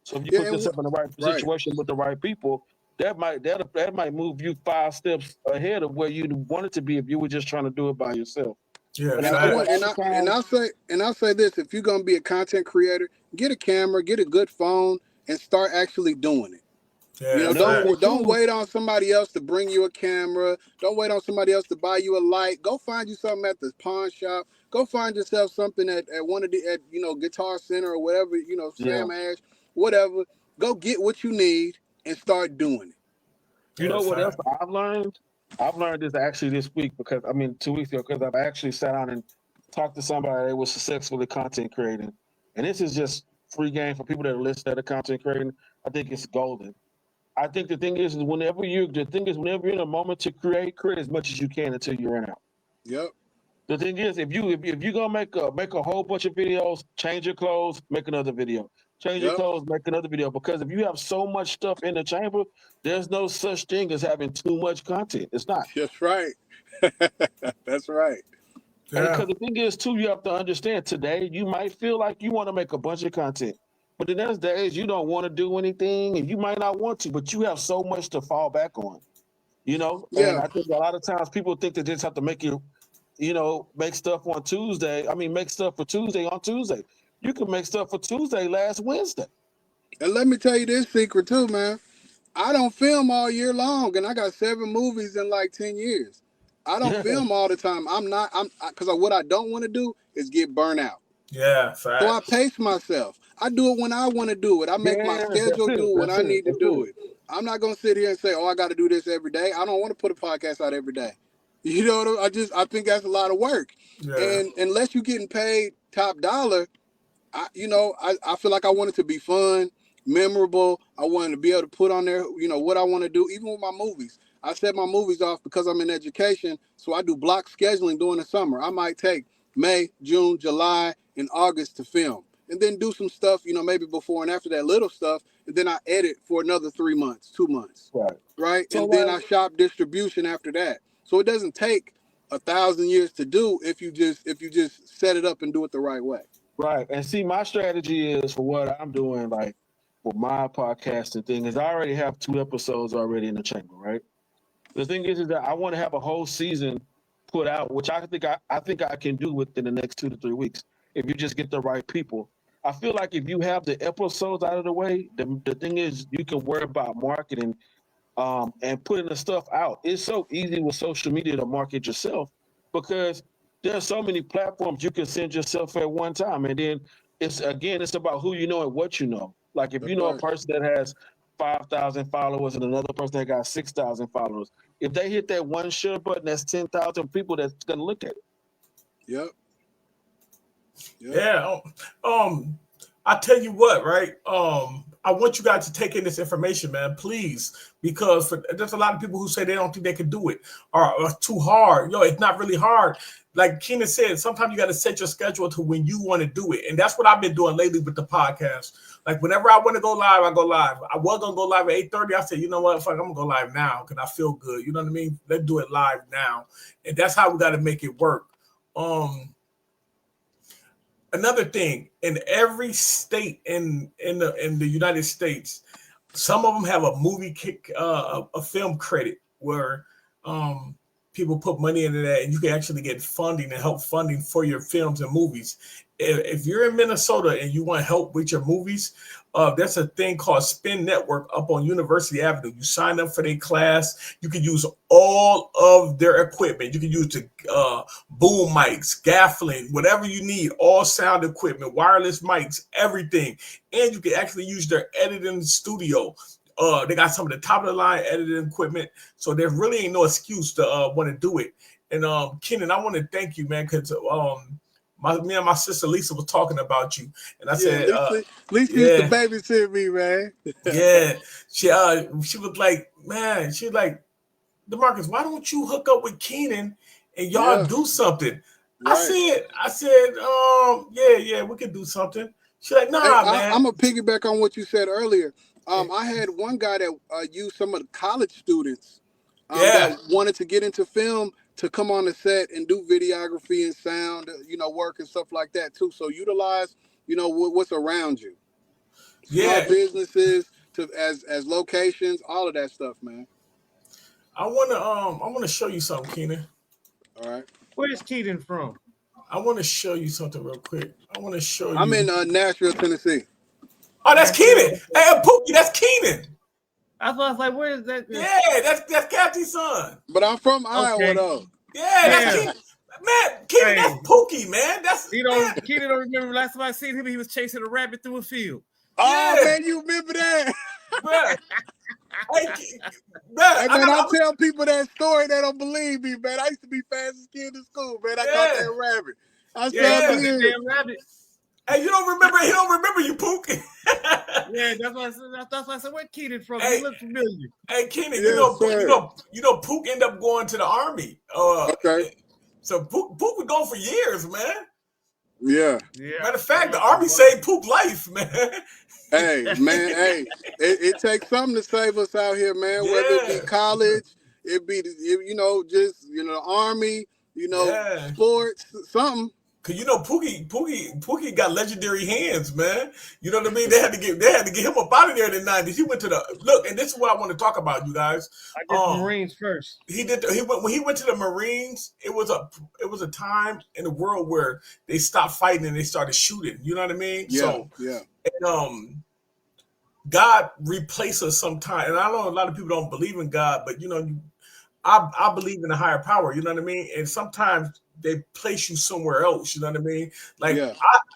Speaker 3: So if you put yourself in the right situation with the right people, that might move you 5 steps ahead of where you wanted to be if you were just trying to do it by yourself.
Speaker 2: Yeah, and I'll say this: if you're gonna be a content creator, get a camera, get a good phone, and start actually doing it. Yeah, don't wait on somebody else to bring you a camera. Don't wait on somebody else to buy you a light. Go find you something at the pawn shop. Go find yourself something at one of the Guitar Center or whatever, Sam Ash, whatever. Go get what you need and start doing it.
Speaker 3: You know what else I've learned? I've learned this actually this week 2 weeks ago, because I've actually sat down and talked to somebody that was successfully content creating. And this is just free game for people that are listening that are content creating. I think it's golden. I think the thing is whenever you're in a moment to create as much as you can until you run out.
Speaker 2: Yep.
Speaker 3: The thing is, if you're gonna make a whole bunch of videos, change your clothes, make another video. Change your clothes, make another video. Because if you have so much stuff in the chamber, there's no such thing as having too much content. It's not.
Speaker 2: That's right. That's right.
Speaker 3: Because the thing is, too, you have to understand today, you might feel like you want to make a bunch of content. But then there's days you don't want to do anything, and you might not want to, but you have so much to fall back on. And I think a lot of times people think they just have to make stuff on Tuesday. I mean, make stuff for Tuesday on Tuesday. You can make stuff for Tuesday last Wednesday.
Speaker 2: And let me tell you this secret too, man. I don't film all year long, and I got 7 movies in like 10 years. I don't film all the time. Because what I don't want to do is get burnt out.
Speaker 1: Yeah,
Speaker 2: so I pace myself. I do it when I want to do it. I make my schedule do what I need to do it. I'm not gonna sit here and say, "Oh, I got to do this every day." I don't want to put a podcast out every day. You know what I think that's a lot of work. Yeah. And unless you're getting paid top dollar, I feel like I want it to be fun, memorable. I want to be able to put on there, what I want to do. Even with my movies, I set my movies off because I'm in education, so I do block scheduling during the summer. I might take May, June, July, and August to film, and then do some stuff, maybe before and after that little stuff, and then I edit for another 3 months, 2 months, right? So, and then I shop distribution after that. So it doesn't take 1,000 years to do if you just set it up and do it the right way.
Speaker 3: Right. And see, my strategy is for what I'm doing, like with my podcasting thing, is I already have 2 episodes already in the chamber, right? The thing is that I want to have a whole season put out, which I think I can do within the next 2 to 3 weeks if you just get the right people. I feel like if you have the episodes out of the way, the thing is you can worry about marketing and putting the stuff out. It's so easy with social media to market yourself because there's so many platforms you can send yourself at one time. And then it's about who you know and what you know. Like if you know a person that has 5,000 followers and another person that got 6,000 followers, if they hit that one share button, that's 10,000 people that's going to look at it.
Speaker 2: Yep.
Speaker 1: Yeah. I tell you what, right? I want you guys to take in this information, man, please, because there's a lot of people who say they don't think they can do it or it's too hard. It's not really hard. like Keenan said, sometimes you got to set your schedule to when you want to do it. And that's what I've been doing lately with the podcast. Like whenever I want to go live, I go live. I was going to go live at 8:30. I said, you know what? Fuck, I'm going to go live now because I feel good. You know what I mean? Let's do it live now. And that's how we got to make it work. Another thing, in every state in the United States, some of them have a movie kick, a film credit where people put money into that, and you can actually get funding and help funding for your films and movies. If you're in Minnesota and you want help with your movies, there's a thing called Spin Network up on University Avenue. You sign up for their class. You can use all of their equipment. You can use the boom mics, gaffling, whatever you need, all sound equipment, wireless mics, everything. And you can actually use their editing studio. They got some of the top of the line editing equipment, so there really ain't no excuse to want to do it. And Keenan, I want to thank you, man, because me and my sister Lisa was talking about you, and I said,
Speaker 2: Lisa used to babysit me, man.
Speaker 1: Yeah, she was like, man, she was like, DeMarcus, why don't you hook up with Keenan and y'all do something? Right. I said, yeah, we could do something. She's like, nah, man.
Speaker 2: I'm gonna piggyback on what you said earlier. I had one guy that used some of the college students that wanted to get into film to come on the set and do videography and sound, work and stuff like that too. So utilize, what's around you. Small businesses as locations, all of that stuff, man.
Speaker 1: I wanna show you something, Keenan.
Speaker 2: All right.
Speaker 6: Where's Keenan from?
Speaker 1: I want to show you something real quick. I want to show you.
Speaker 2: I'm in Nashville, Tennessee.
Speaker 1: Oh, that's Keenan. Hey, Pookie, that's Keenan.
Speaker 6: I was like, where is that?
Speaker 1: Yeah, that's Kathy's son.
Speaker 2: But I'm from Iowa, though.
Speaker 1: Yeah, that's Keenan. Man, Keenan, that's Pookie, man.
Speaker 6: Keenan don't remember last time I seen him, he was chasing a rabbit through a field.
Speaker 2: Oh, man, you remember that?
Speaker 1: Hey,
Speaker 2: man, I tell people that story, they don't believe me, man. I used to be fastest kid in school, man. I caught that rabbit. I saw the
Speaker 6: damn rabbit.
Speaker 1: Hey, you don't remember? He don't remember you, Pook.
Speaker 6: Yeah, that's why I said, where Keenan from? He look familiar.
Speaker 1: Hey, Keenan, you know, Pook ended up going to the Army.
Speaker 2: Okay.
Speaker 1: So Pook was gone for years, man.
Speaker 2: Yeah.
Speaker 1: Matter of fact, the Army saved Pook's life, man.
Speaker 2: Hey, man, it takes something to save us out here, man. Whether it be college, it be the Army, sports, something.
Speaker 1: Cause Pookie got legendary hands, man. You know what I mean? They had to get him up out of there in the 90s. He went to and this is what I want to talk about, you guys.
Speaker 6: I did the Marines first.
Speaker 1: When he went to the Marines, it was a time in the world where they stopped fighting and they started shooting. You know what I mean? And, God replaced us sometime. And I know a lot of people don't believe in God, but I believe in a higher power, you know what I mean? And sometimes they place you somewhere else, you know what I mean? Like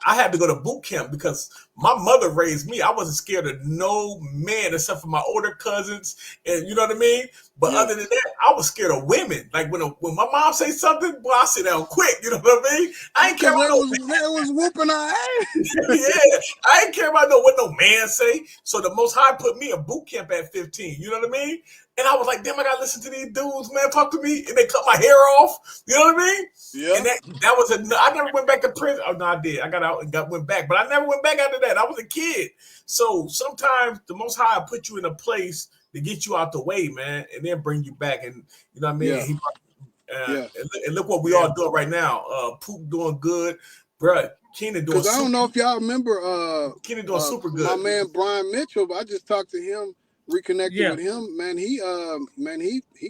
Speaker 1: I had to go to boot camp because my mother raised me. I wasn't scared of no man except for my older cousins, and you know what I mean? But other than that, I was scared of women. Like when my mom say something, boy, I sit down quick, you know what I mean? I ain't care about
Speaker 2: it was whooping our ass.
Speaker 1: Yeah, I ain't care about what no man say. So the Most High put me in boot camp at 15, you know what I mean? And I was like, damn, I gotta listen to these dudes, man, talk to me, and they cut my hair off. You know what I mean? Yeah. And that was I never went back to prison. Oh no, I did. I got out and went back, but I never went back after that. I was a kid. So sometimes the Most High put you in a place to get you out the way, man, and then bring you back. And you know what I mean? Yeah. And look what we all doing right now. Poop doing good, bruh. Keenan doing.
Speaker 2: Because I don't know if y'all remember.
Speaker 1: Keenan doing super good.
Speaker 2: My man Brian Mitchell. I just talked to him. Reconnected with him, man. He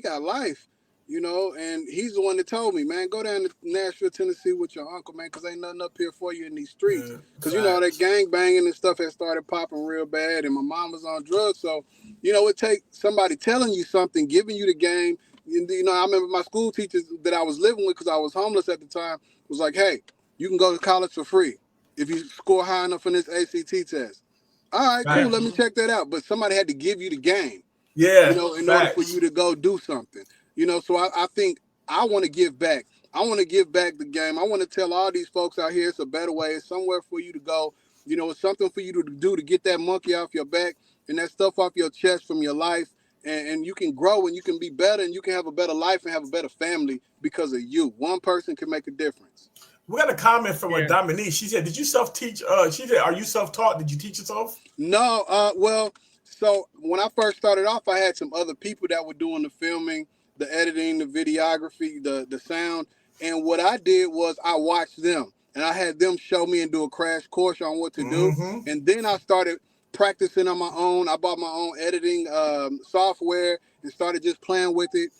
Speaker 2: got life, and he's the one that told me, man, go down to Nashville, Tennessee with your uncle, man, because ain't nothing up here for you in these streets. Because that gang banging and stuff had started popping real bad, and my mom was on drugs. So, it takes somebody telling you something, giving you the game. And, I remember my school teachers that I was living with, because I was homeless at the time, was like, hey, you can go to college for free if you score high enough on this ACT test. All right, cool. Let me check that out. But somebody had to give you the game.
Speaker 1: Yeah.
Speaker 2: In order for you to go do something. So I think I want to give back. I want to give back the game. I want to tell all these folks out here it's a better way. It's somewhere for you to go. It's something for you to do to get that monkey off your back and that stuff off your chest from your life and you can grow and you can be better and you can have a better life and have a better family because of you. One person can make a difference.
Speaker 1: We got a comment from Dominique. She said, "Did you self-teach?" She said, "Are you self-taught? Did you teach yourself?"
Speaker 2: No. Well, so when I first started off, I had some other people that were doing the filming, the editing, the videography, the sound. And what I did was I watched them and I had them show me and do a crash course on what to do. And then I started practicing on my own. I bought my own editing software and started just playing with it.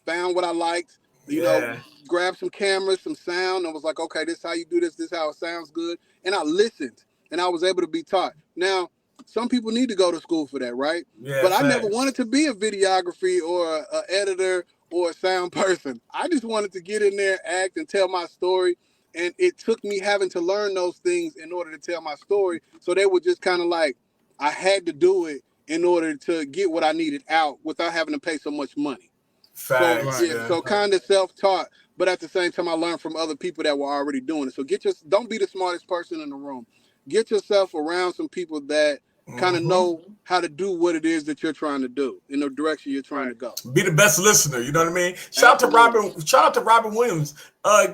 Speaker 2: Found what I liked, you know, grabbed some cameras, some sound, and was like, okay, this is how you do this. This is how it sounds good. And I listened and I was able to be taught. Now, some people need to go to school for that, right?
Speaker 1: Yeah,
Speaker 2: but I never wanted to be a videography or an editor or a sound person. I just wanted to get in there, act, and tell my story. And it took me having to learn those things in order to tell my story. So they were just kind of like, I had to do it in order to get what I needed out without having to pay so much money. So kind of self-taught, but at the same time, I learned from other people that were already doing it. So don't be the smartest person in the room. Get yourself around some people that kind of know how to do what it is that you're trying to do in the direction you're trying to go.
Speaker 1: Be the best listener, you know what I mean? Shout out to Robin Williams.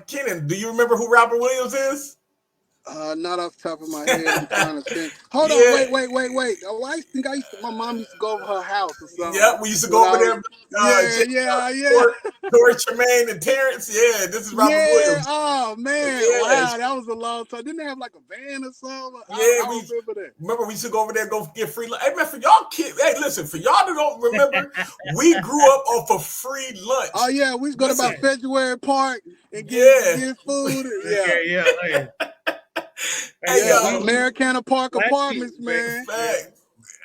Speaker 1: Kenan, do you remember who Robin Williams is?
Speaker 2: Not off the top of my head. I'm trying to think. Hold on, wait. Oh, I think my mom used to go over her house or something.
Speaker 1: Yeah, we used to go over there. Tori Tremaine and Terrence. Yeah, this is Robin Williams.
Speaker 2: Oh man, wow, that was a long time. Didn't they have like a van or something? I remember that.
Speaker 1: Remember we used to go over there, go get free lunch. Hey man, for y'all kids, hey listen, for y'all that don't remember, we grew up off of free lunch.
Speaker 2: Oh yeah, we used to go to about February Park and get food. Americana Park Apartments, man.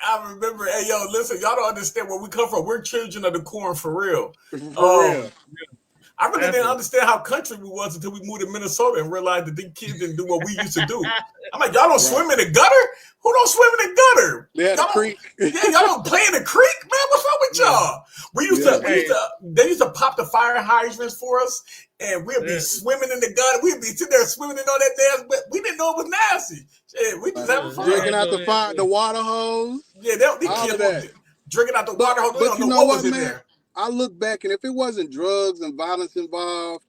Speaker 1: I remember. Hey, yo, listen, y'all don't understand where we come from. We're children of the corn for real. I really didn't understand how country we was until we moved to Minnesota and realized that these kids didn't do what we used to do. I'm like, y'all don't swim in the gutter? Who don't swim in the gutter?
Speaker 2: Yeah, the creek.
Speaker 1: Y'all don't play in the creek, man. What's wrong with y'all? They used to pop the fire hydrants for us, and we'd be swimming in the gutter. We'd be sitting there swimming in all that damn, but we didn't know it was nasty. Shit, we just having fun.
Speaker 2: Drinking out the water hose.
Speaker 1: Yeah, these kids drinking out the water hose.
Speaker 2: But you know what, man? There. I look back, and if it wasn't drugs and violence involved,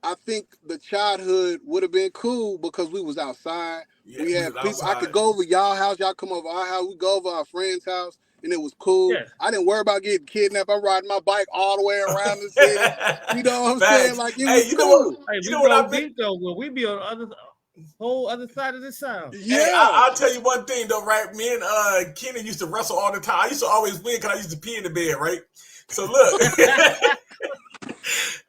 Speaker 2: I think the childhood would have been cool because we was outside. We had people. Outside. I could go over y'all house. Y'all come over our house. We go over our friend's house, and it was cool. Yeah. I didn't worry about getting kidnapped. I'm riding my bike all the way around the city. You know what I'm saying? Like, it was cool.
Speaker 6: You know what I mean? Though, when we be on the whole other side of the sound.
Speaker 1: Yeah, hey, I'll tell you one thing though, right? Me and Keenan used to wrestle all the time. I used to always win because I used to pee in the bed, right? So look,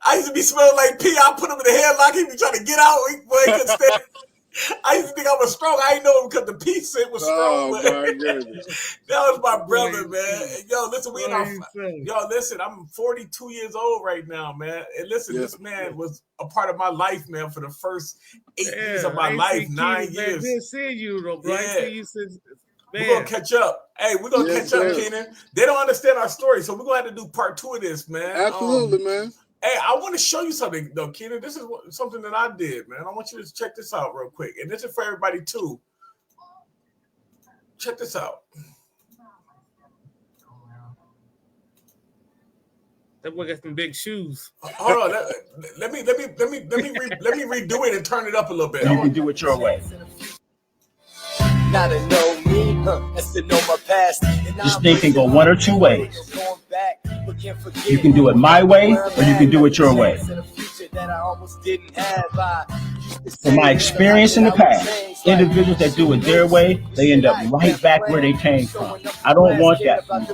Speaker 1: I used to be smelling like pee. I put him in the headlock. He'd be trying to get out. Boy, he couldn't stand. I used to think I was strong. I didn't know him because the pee scent was strong.
Speaker 2: Oh my goodness.
Speaker 1: That was my brother, man. Yo, listen, listen, I'm 42 years old right now, man. And listen, this man was a part of my life, man, for the first 8 years of my life, 9 years.
Speaker 6: Good seeing you, though, bro. I see you since. Man.
Speaker 1: We're gonna catch up. Hey, we're gonna catch up, Keenan. They don't understand our story, so we're gonna have to do part 2 of this, man.
Speaker 2: Absolutely, man.
Speaker 1: Hey, I want to show you something, though, Keenan. This is something that I did, man. I want you to check this out real quick, and this is for everybody too. Check this out.
Speaker 6: That boy got some big shoes.
Speaker 1: Hold on. Let me redo it and turn it up a little bit.
Speaker 7: You can do it your way. Now to know me, that's to know my past. This thing can go one or two ways. You can do it my way, or you can do it your way. From my experience in the past, individuals that do it their way, they end up right back where they came from. I don't want that for me.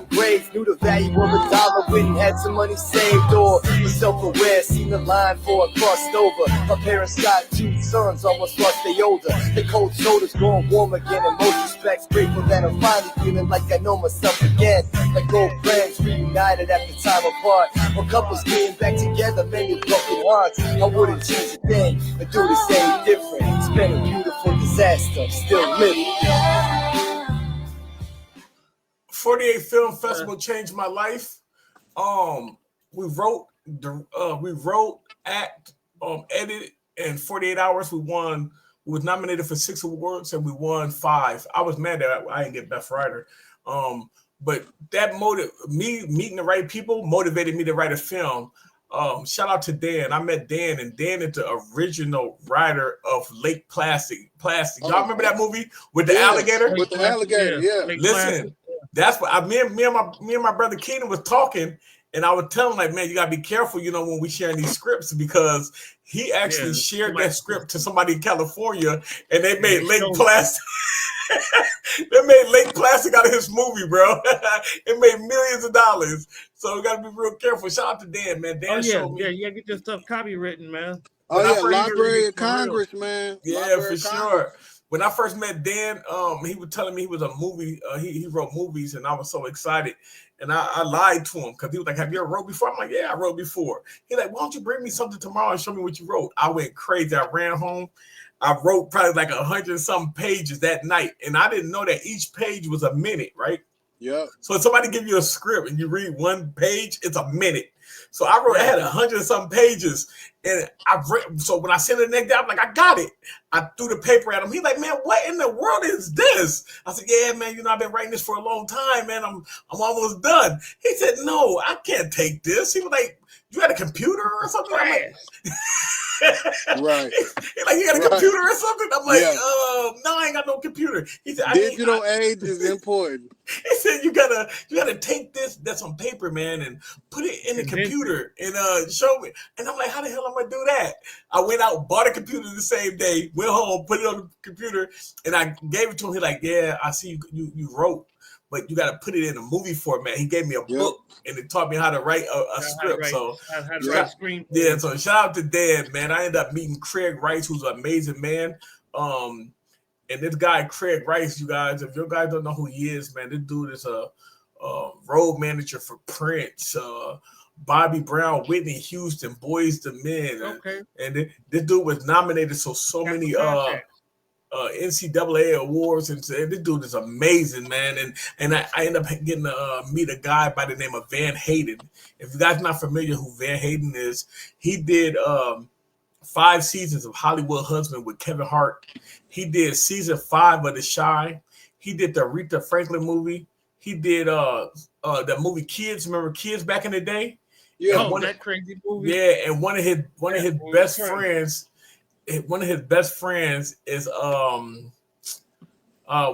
Speaker 8: Knew the value of a dollar when had some money saved or was self-aware, seen the line for it crossed over. My parents got 2 sons, almost lost their older. The cold shoulders growing warm again. In most respects, grateful that I'm finally feeling like I know myself again. Like old friends reunited after time apart. Or couples getting back together, many broken hearts. I wouldn't change a thing, but do the same different. It's been a beautiful disaster, still living.
Speaker 1: 48 Film Festival changed my life. We wrote, act, edited in 48 hours. We won. We was nominated for 6 awards and we won 5. I was mad that I didn't get Best Writer. But that me meeting the right people motivated me to write a film. Shout out to Dan. I met Dan, and Dan is the original writer of Lake Plastic. Y'all remember that movie with the alligator?
Speaker 2: With the alligator, yeah.
Speaker 1: Listen, that's what me and my brother Keenan was talking, and I was telling him, like, man, you gotta be careful, when we sharing these scripts, because he actually shared that script to somebody in California, and they made Lake Plastic. They made Lake Plastic out of his movie, bro. It made millions of dollars. So we gotta be real careful. Shout out to Dan, man. Dan showed me.
Speaker 6: Yeah, get your stuff copywritten, man.
Speaker 2: Library of Congress, man.
Speaker 1: Yeah, for sure. When I first met Dan, he was telling me he was a movie. He wrote movies, and I was so excited. And I lied to him because he was like, "Have you ever wrote before?" I'm like, "Yeah, I wrote before." He's like, "Why don't you bring me something tomorrow and show me what you wrote?" I went crazy. I ran home. I wrote probably like 100-something pages that night, and I didn't know that each page was a minute, right?
Speaker 2: Yeah.
Speaker 1: So if somebody give you a script and you read one page, it's a minute. So I wrote, I had 100-something pages, and so when I sent it the next day, I'm like, I got it. I threw the paper at him. He's like, man, what in the world is this? I said, yeah, man, I've been writing this for a long time, man. I'm almost done. He said, no, I can't take this. He was like, you got a computer or something? I'm like,
Speaker 2: right.
Speaker 1: He's like, you got a computer or something? I'm like, no, I ain't got no computer. He said,
Speaker 2: digital age is important.
Speaker 1: He said, you gotta take this that's on paper, man, and put it in the computer and show me. And I'm like, how the hell am I gonna do that? I went out, bought a computer the same day, went home, put it on the computer, and I gave it to him. He's like, yeah, I see you wrote, but you got to put it in a movie format. He gave me a book, and it taught me how to write a script. So shout out to Dan, man. I ended up meeting Craig Rice, who's an amazing man. And this guy, Craig Rice, you guys, if you guys don't know who he is, man, this dude is a road manager for Prince, Bobby Brown, Whitney Houston, Boys to Men.
Speaker 6: Okay.
Speaker 1: And this dude was nominated so many NCAA awards, and this dude is amazing, man. And I ended up getting to meet a guy by the name of Van Hayden. If you guys are not familiar who Van Hayden is, he did 5 seasons of Hollywood Husband with Kevin Hart. He did season 5 of The Chi. He did the Aretha Franklin movie. He did the movie Kids. Remember Kids back in the day?
Speaker 6: Yeah, that crazy movie.
Speaker 1: Yeah, and one of his best friends. One of his best friends is you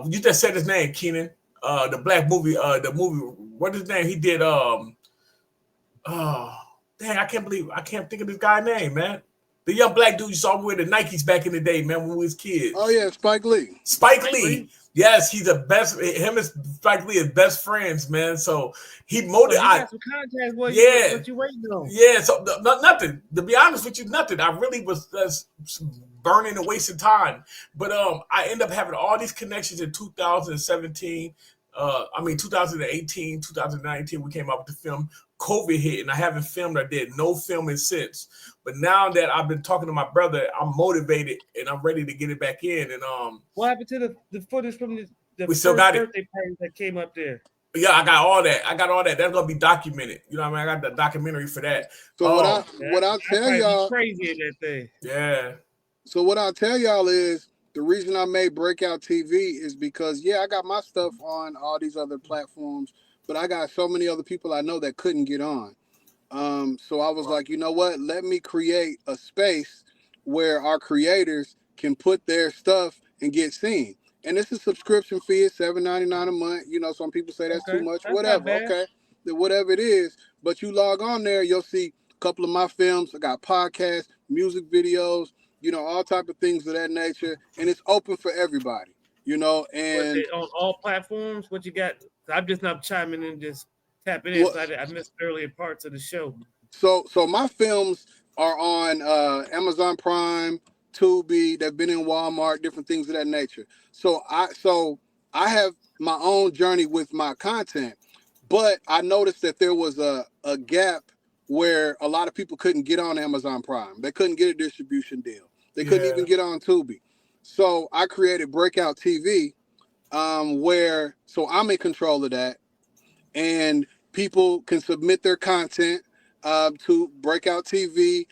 Speaker 1: just said his name, Keenan. The black movie, what is his name? He did dang, I can't think of this guy's name, man. The young black dude you saw wear the Nikes back in the day, man, when we was kids.
Speaker 2: Oh yeah, Spike Lee.
Speaker 1: Spike Lee. Yes, he's the best. Him and Spike Lee are best friends, man. So he motivated.
Speaker 6: What you waiting on?
Speaker 1: Yeah, so nothing. To be honest with you, nothing. I really was burning and wasting time. But I ended up having all these connections in 2017. 2018, 2019, we came out with the film. COVID hit, and I haven't filmed. I did no filming since. But now that I've been talking to my brother, I'm motivated and I'm ready to get it back in. And
Speaker 6: what happened to the footage from the
Speaker 1: we still got
Speaker 6: birthday party that came up there?
Speaker 1: Yeah, I got all that. That's gonna be documented. You know what I mean? I got the documentary for that.
Speaker 2: So what I'll tell y'all,
Speaker 6: crazy in that thing.
Speaker 1: Yeah.
Speaker 2: So what I'll tell y'all is the reason I made Breakout TV is because I got my stuff on all these other platforms, but I got so many other people I know that couldn't get on. So I was like, you know what? Let me create a space where our creators can put their stuff and get seen. And it's a subscription fee. It's $7.99 a month. You know, some people say that's too much. That's whatever. Okay. Then whatever it is. But you log on there, you'll see a couple of my films. I got podcasts, music videos, all type of things of that nature. And it's open for everybody, and
Speaker 6: on all platforms, what you got? I'm just not chiming in, just tapping in. I missed earlier parts of the show.
Speaker 2: So my films are on Amazon Prime, Tubi. They've been in Walmart, different things of that nature. So I have my own journey with my content, but I noticed that there was a gap where a lot of people couldn't get on Amazon Prime. They couldn't get a distribution deal. They couldn't even get on Tubi. So I created Breakout TV, so I'm in control of that, and people can submit their content to Breakout TV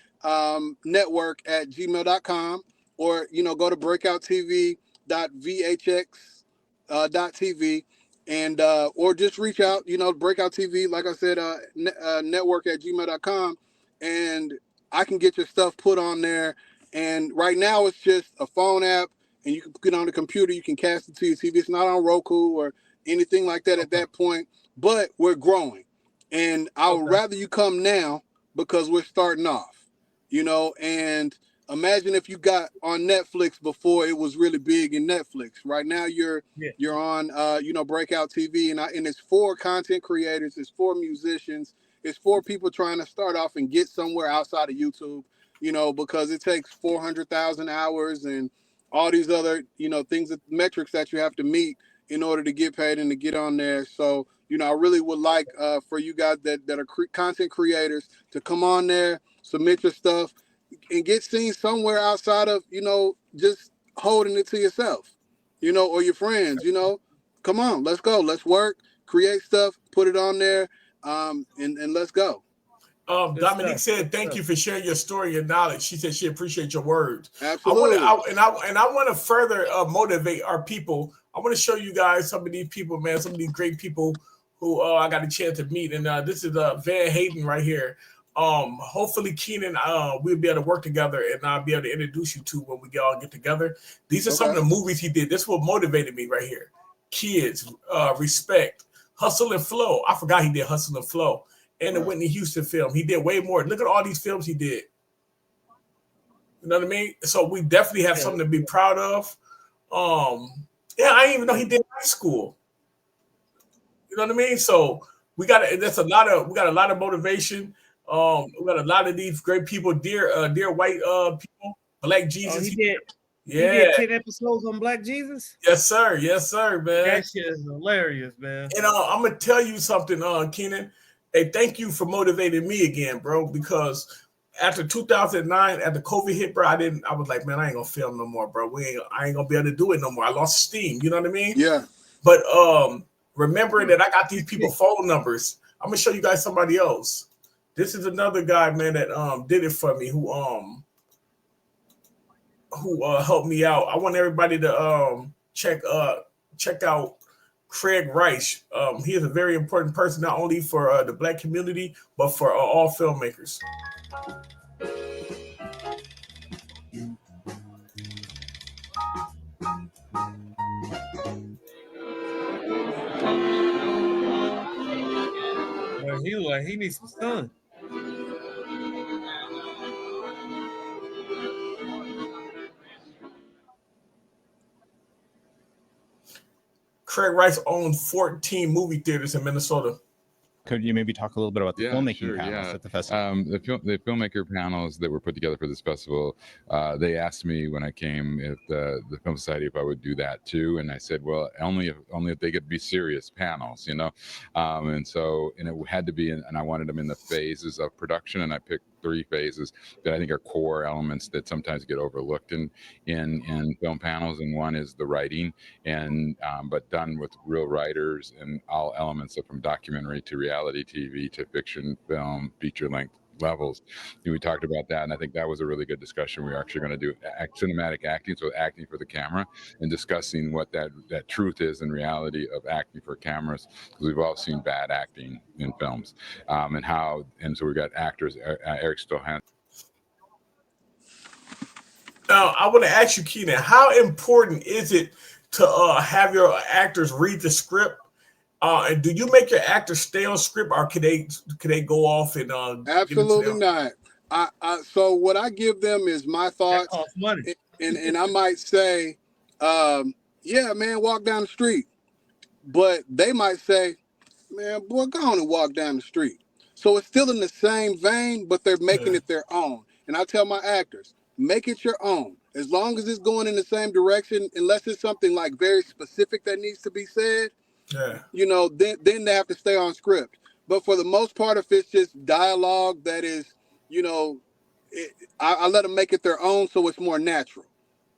Speaker 2: network at gmail.com, or go to breakouttv.vhx.tv, and or just reach out, Breakout TV, like I said, network@gmail.com, and I can get your stuff put on there. And right now it's just a phone app, and you can put it on the computer. You can cast it to your TV. It's not on Roku or anything like that at that point, but we're growing. And I would rather you come now because we're starting off, and imagine if you got on Netflix before it was really big in Netflix. Right now you're on Breakout TV, and it's for content creators, it's for musicians, it's for people trying to start off and get somewhere outside of YouTube, because it takes 400,000 hours and all these other, things, metrics that you have to meet in order to get paid and to get on there. So, I really would like for you guys that are content creators to come on there, submit your stuff, and get seen somewhere outside of, just holding it to yourself, or your friends, come on, let's go, let's work, create stuff, put it on there, and let's go.
Speaker 1: Dominique said, "Thank you for sharing your story and knowledge." She said she appreciates your words.
Speaker 2: Absolutely.
Speaker 1: I want to further motivate our people. I want to show you guys some of these people, man, some of these great people who I got a chance to meet. And this is Van Hayden right here. Hopefully Keenan, we'll be able to work together, and I'll be able to introduce you to when we all get together. These are some of the movies he did. This is what motivated me right here. Kids, Respect, Hustle and Flow. I forgot he did Hustle and Flow. And the Whitney Houston film. He did way more. Look at all these films he did. You know what I mean? So we definitely have something to be proud of. I didn't even know he did high school. You know what I mean? So we got a lot of motivation. We got a lot of these great people, dear white people, Black Jesus.
Speaker 6: He did 10 episodes on Black Jesus.
Speaker 1: Yes, sir, man.
Speaker 6: That shit is hilarious, man.
Speaker 1: And I'm gonna tell you something, Keenan. Hey, thank you for motivating me again, bro. Because after 2009, after COVID hit, bro, I was like, man, I ain't gonna film no more, bro. I ain't gonna be able to do it no more. I lost steam. You know what I mean?
Speaker 2: Yeah.
Speaker 1: But remembering that I got these people phone numbers, I'm gonna show you guys somebody else. This is another guy, man, that did it for me, who helped me out. I want everybody to check out Craig Rice. He is a very important person, not only for the Black community, but for all filmmakers.
Speaker 6: Well, he needs some sun.
Speaker 1: Craig Rice owns 14 movie theaters in Minnesota.
Speaker 9: Could you maybe talk a little bit about the filmmaking panels at the festival?
Speaker 10: The filmmaker panels that were put together for this festival, they asked me when I came at the Film Society if I would do that too, and I said, well, only if they could be serious panels, and it had to be, and I wanted them in the phases of production, and I picked 3 phases that I think are core elements that sometimes get overlooked in film panels. And one is the writing, and but done with real writers and all elements of from documentary to reality TV to fiction, film, feature length levels. We talked about that, and I think that was a really good discussion. We're actually going to do cinematic acting, so acting for the camera, and discussing what that truth is and reality of acting for cameras, because we've all seen bad acting in films, and so we've got actors, Eric Stohan.
Speaker 1: Now, I want to ask you, Keenan, how important is it to have your actors read the script? And do you make your actors stay on script, or could they go off and
Speaker 2: absolutely not? So what I give them is my thoughts, and I might say, yeah, man, walk down the street, but they might say, man, boy, go on and walk down the street. So it's still in the same vein, but they're making it their own. And I tell my actors, make it your own. As long as it's going in the same direction, unless it's something like very specific that needs to be said. Yeah. Then they have to stay on script. But for the most part, if it's just dialogue that is, I let them make it their own, so it's more natural.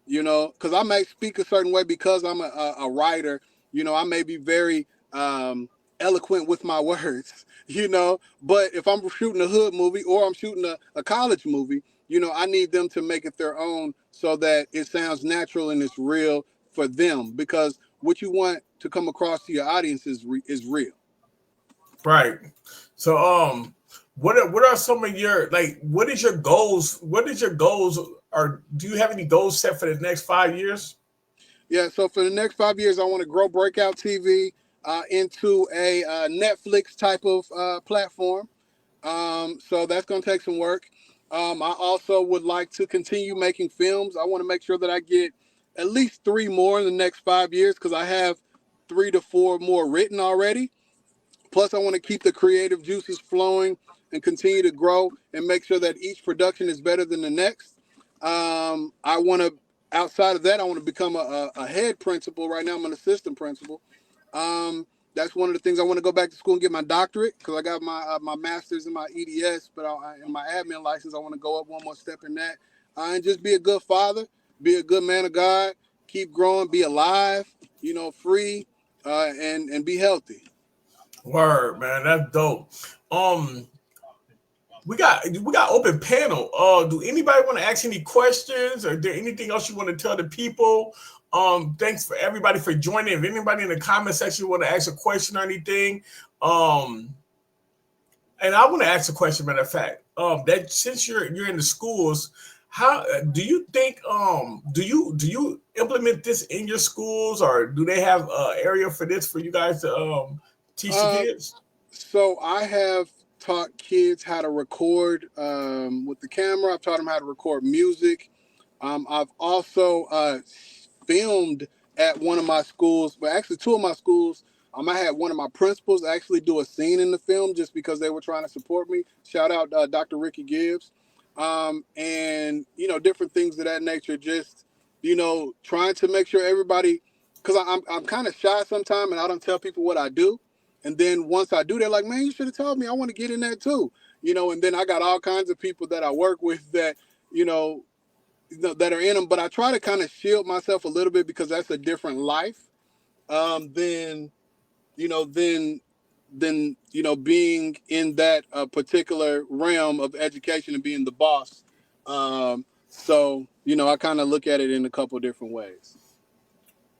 Speaker 2: Because I may speak a certain way because I'm a writer. I may be very eloquent with my words. But if I'm shooting a hood movie or I'm shooting a college movie, I need them to make it their own so that it sounds natural and it's real for them. Because what you want to come across to your audience is real.
Speaker 1: Right. So what are some of your, like, what is your goals? Or do you have any goals set for the next 5 years?
Speaker 2: Yeah, so for the next 5 years, I want to grow Breakout TV into a Netflix type of platform. So that's going to take some work. I also would like to continue making films. I want to make sure that I get at least 3 more in the next 5 years, because I have 3 to 4 more written already. Plus, I want to keep the creative juices flowing and continue to grow and make sure that each production is better than the next. I want to, outside of that, I want to become a head principal. Right now, I'm an assistant principal. That's one of the things. I want to go back to school and get my doctorate, because I got my master's in my EDS, but in my admin license, I want to go up one more step in that. And just be a good father, be a good man of God, keep growing, be alive, free, and be healthy.
Speaker 1: Word, man, that's dope. We got open panel. Do anybody want to ask any questions, or is there anything else you want to tell the people? Thanks for everybody for joining. If anybody in the comment section want to ask a question or anything, and I want to ask a question. Matter of fact, that since you're in the schools, how do you think? Do you implement this in your schools, or do they have an area for this for you guys to teach the kids?
Speaker 2: So I have taught kids how to record with the camera. I've taught them how to record music. I've also filmed at one of my schools, but actually 2 of my schools. I had one of my principals actually do a scene in the film just because they were trying to support me. Shout out Dr. Ricky Gibbs. And, different things of that nature. Just, trying to make sure everybody, because I'm kind of shy sometimes and I don't tell people what I do. And then once I do, they're like, man, you should have told me. I want to get in that too. And then I got all kinds of people that I work with that, that are in them. But I try to kind of shield myself a little bit, because that's a different life than being in that particular realm of education and being the boss. So, I kind of look at it in a couple different ways.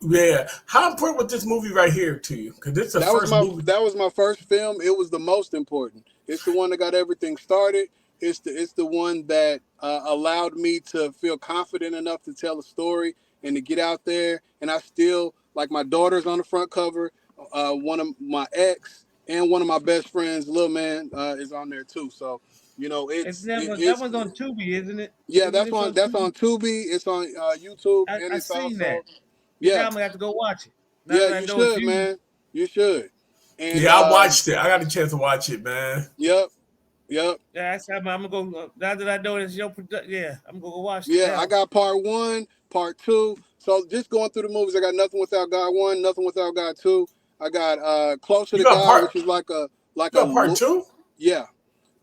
Speaker 1: Yeah. How important was this movie right here to you? Because this is the first movie.
Speaker 2: That was my first film. It was the most important. It's the one that got everything started. It's the one that allowed me to feel confident enough to tell a story and to get out there. And I still, like, my daughter's on the front cover. One of my ex and one of my best friends, Lil Man, is on there too. So,
Speaker 6: that one's on Tubi, isn't it?
Speaker 2: Yeah, that's on Tubi. It's on YouTube, and it's
Speaker 6: seen
Speaker 2: also
Speaker 6: that.
Speaker 2: Yeah,
Speaker 6: I'm gonna have to go watch it.
Speaker 2: Yeah, you should, man. You should. And,
Speaker 1: yeah, I watched it. I got a chance to watch it, man.
Speaker 2: Yep.
Speaker 6: Yeah, I'm gonna go. Now that I know it's your production, yeah, I'm gonna go watch it.
Speaker 2: Yeah, I got part 1, part 2. So just going through the movies, I got Nothing Without God 1, Nothing Without God 2. I got Closer to God, which is like a
Speaker 1: part 2.
Speaker 2: Yeah.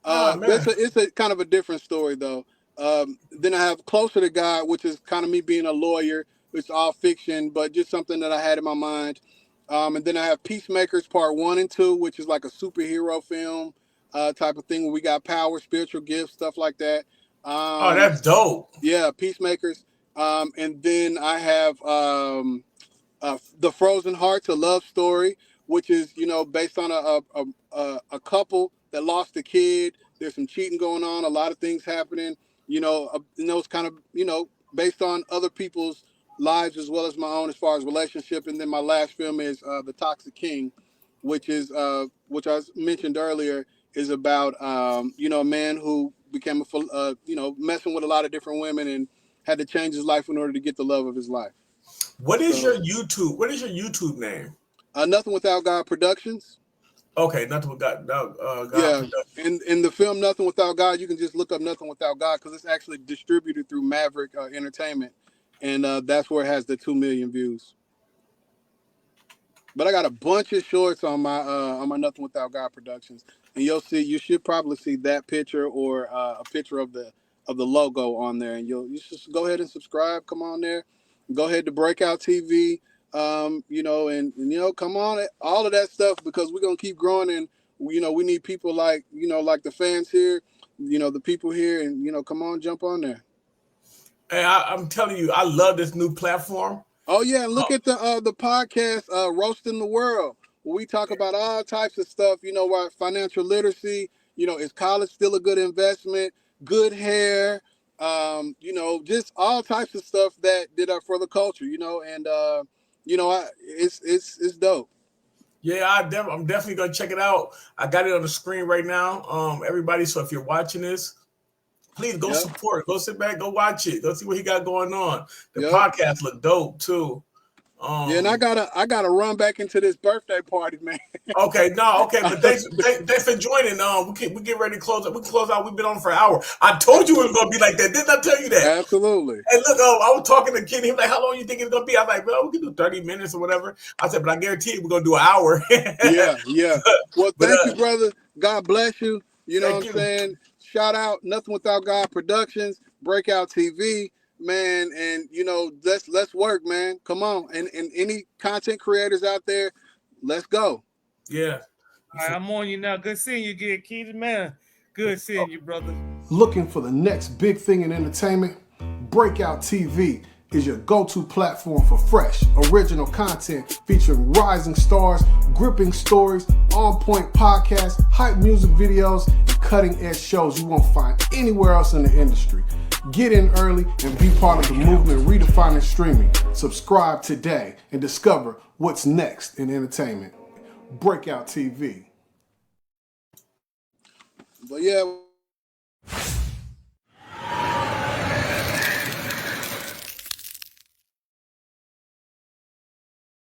Speaker 2: It's a kind of a different story though. Then I have Closer to God, which is kind of me being a lawyer. It's all fiction, but just something that I had in my mind. And then I have Peacemakers Part 1 and 2, which is like a superhero film type of thing where we got power, spiritual gifts, stuff like that.
Speaker 1: Oh, that's dope.
Speaker 2: Yeah, Peacemakers. And then I have The Frozen Hearts, a love story, which is, based on a couple that lost a kid. There's some cheating going on, a lot of things happening, those kind of, based on other people's lives as well as my own as far as relationship. And then my last film is The Toxic King, which I mentioned earlier, is about a man who became messing with a lot of different women and had to change his life in order to get the love of his life.
Speaker 1: What is your YouTube name?
Speaker 2: Nothing Without God Productions.
Speaker 1: Okay, Nothing Without God.
Speaker 2: Yeah, and in the film Nothing Without God, you can just look up Nothing Without God, because it's actually distributed through Maverick Entertainment, and that's where it has the 2 million views. But I got a bunch of shorts on my Nothing Without God Productions, and you should probably see that picture or a picture of the logo on there, and you should go ahead and subscribe. Come on there, go ahead to Breakout TV, and come on, all of that stuff, because we're gonna keep growing, and we need people like like the fans here, the people here, and come on, jump on there.
Speaker 1: Hey, I'm telling you, I love this new platform.
Speaker 2: Oh yeah, and look at the podcast, Roasting the World, where we talk about all types of stuff. You know, what financial literacy. You know, is college still a good investment? Good hair. You know, just all types of stuff that are for the culture. You know, and you know, it's dope.
Speaker 1: Yeah, I'm definitely gonna check it out. I got it on the screen right now. Everybody, so if you're watching this, please go support. Go sit back, go watch it. Go see what he got going on. The podcast look dope too.
Speaker 2: Yeah, and I gotta run back into this birthday party, man.
Speaker 1: Okay, but thanks for joining. We get ready to close up. We can close out. We've been on for an hour. I told you it was gonna be like that. Didn't I tell you that?
Speaker 2: Absolutely.
Speaker 1: And look, I was talking to Kenny. He was like, "How long you think it's gonna be?" I was like, "Well, we can do 30 minutes or whatever." I said, "But I guarantee you, we're gonna do an hour."
Speaker 2: Yeah. Well, thank you, brother. God bless you. You know what I'm saying? Shout out Nothing Without God Productions, Breakout TV. Man, and you know, let's work, man. Come on, and any content creators out there, let's go.
Speaker 1: Yeah.
Speaker 6: All right, I'm on you now. Good seeing you again, Keenan, man. Good seeing you, brother.
Speaker 4: Looking for the next big thing in entertainment? Breakout TV is your go-to platform for fresh, original content featuring rising stars, gripping stories, on-point podcasts, hype music videos, and cutting-edge shows you won't find anywhere else in the industry. Get in early and be part of the movement redefining streaming. Subscribe today and discover what's next in entertainment. Breakout TV.
Speaker 2: But yeah.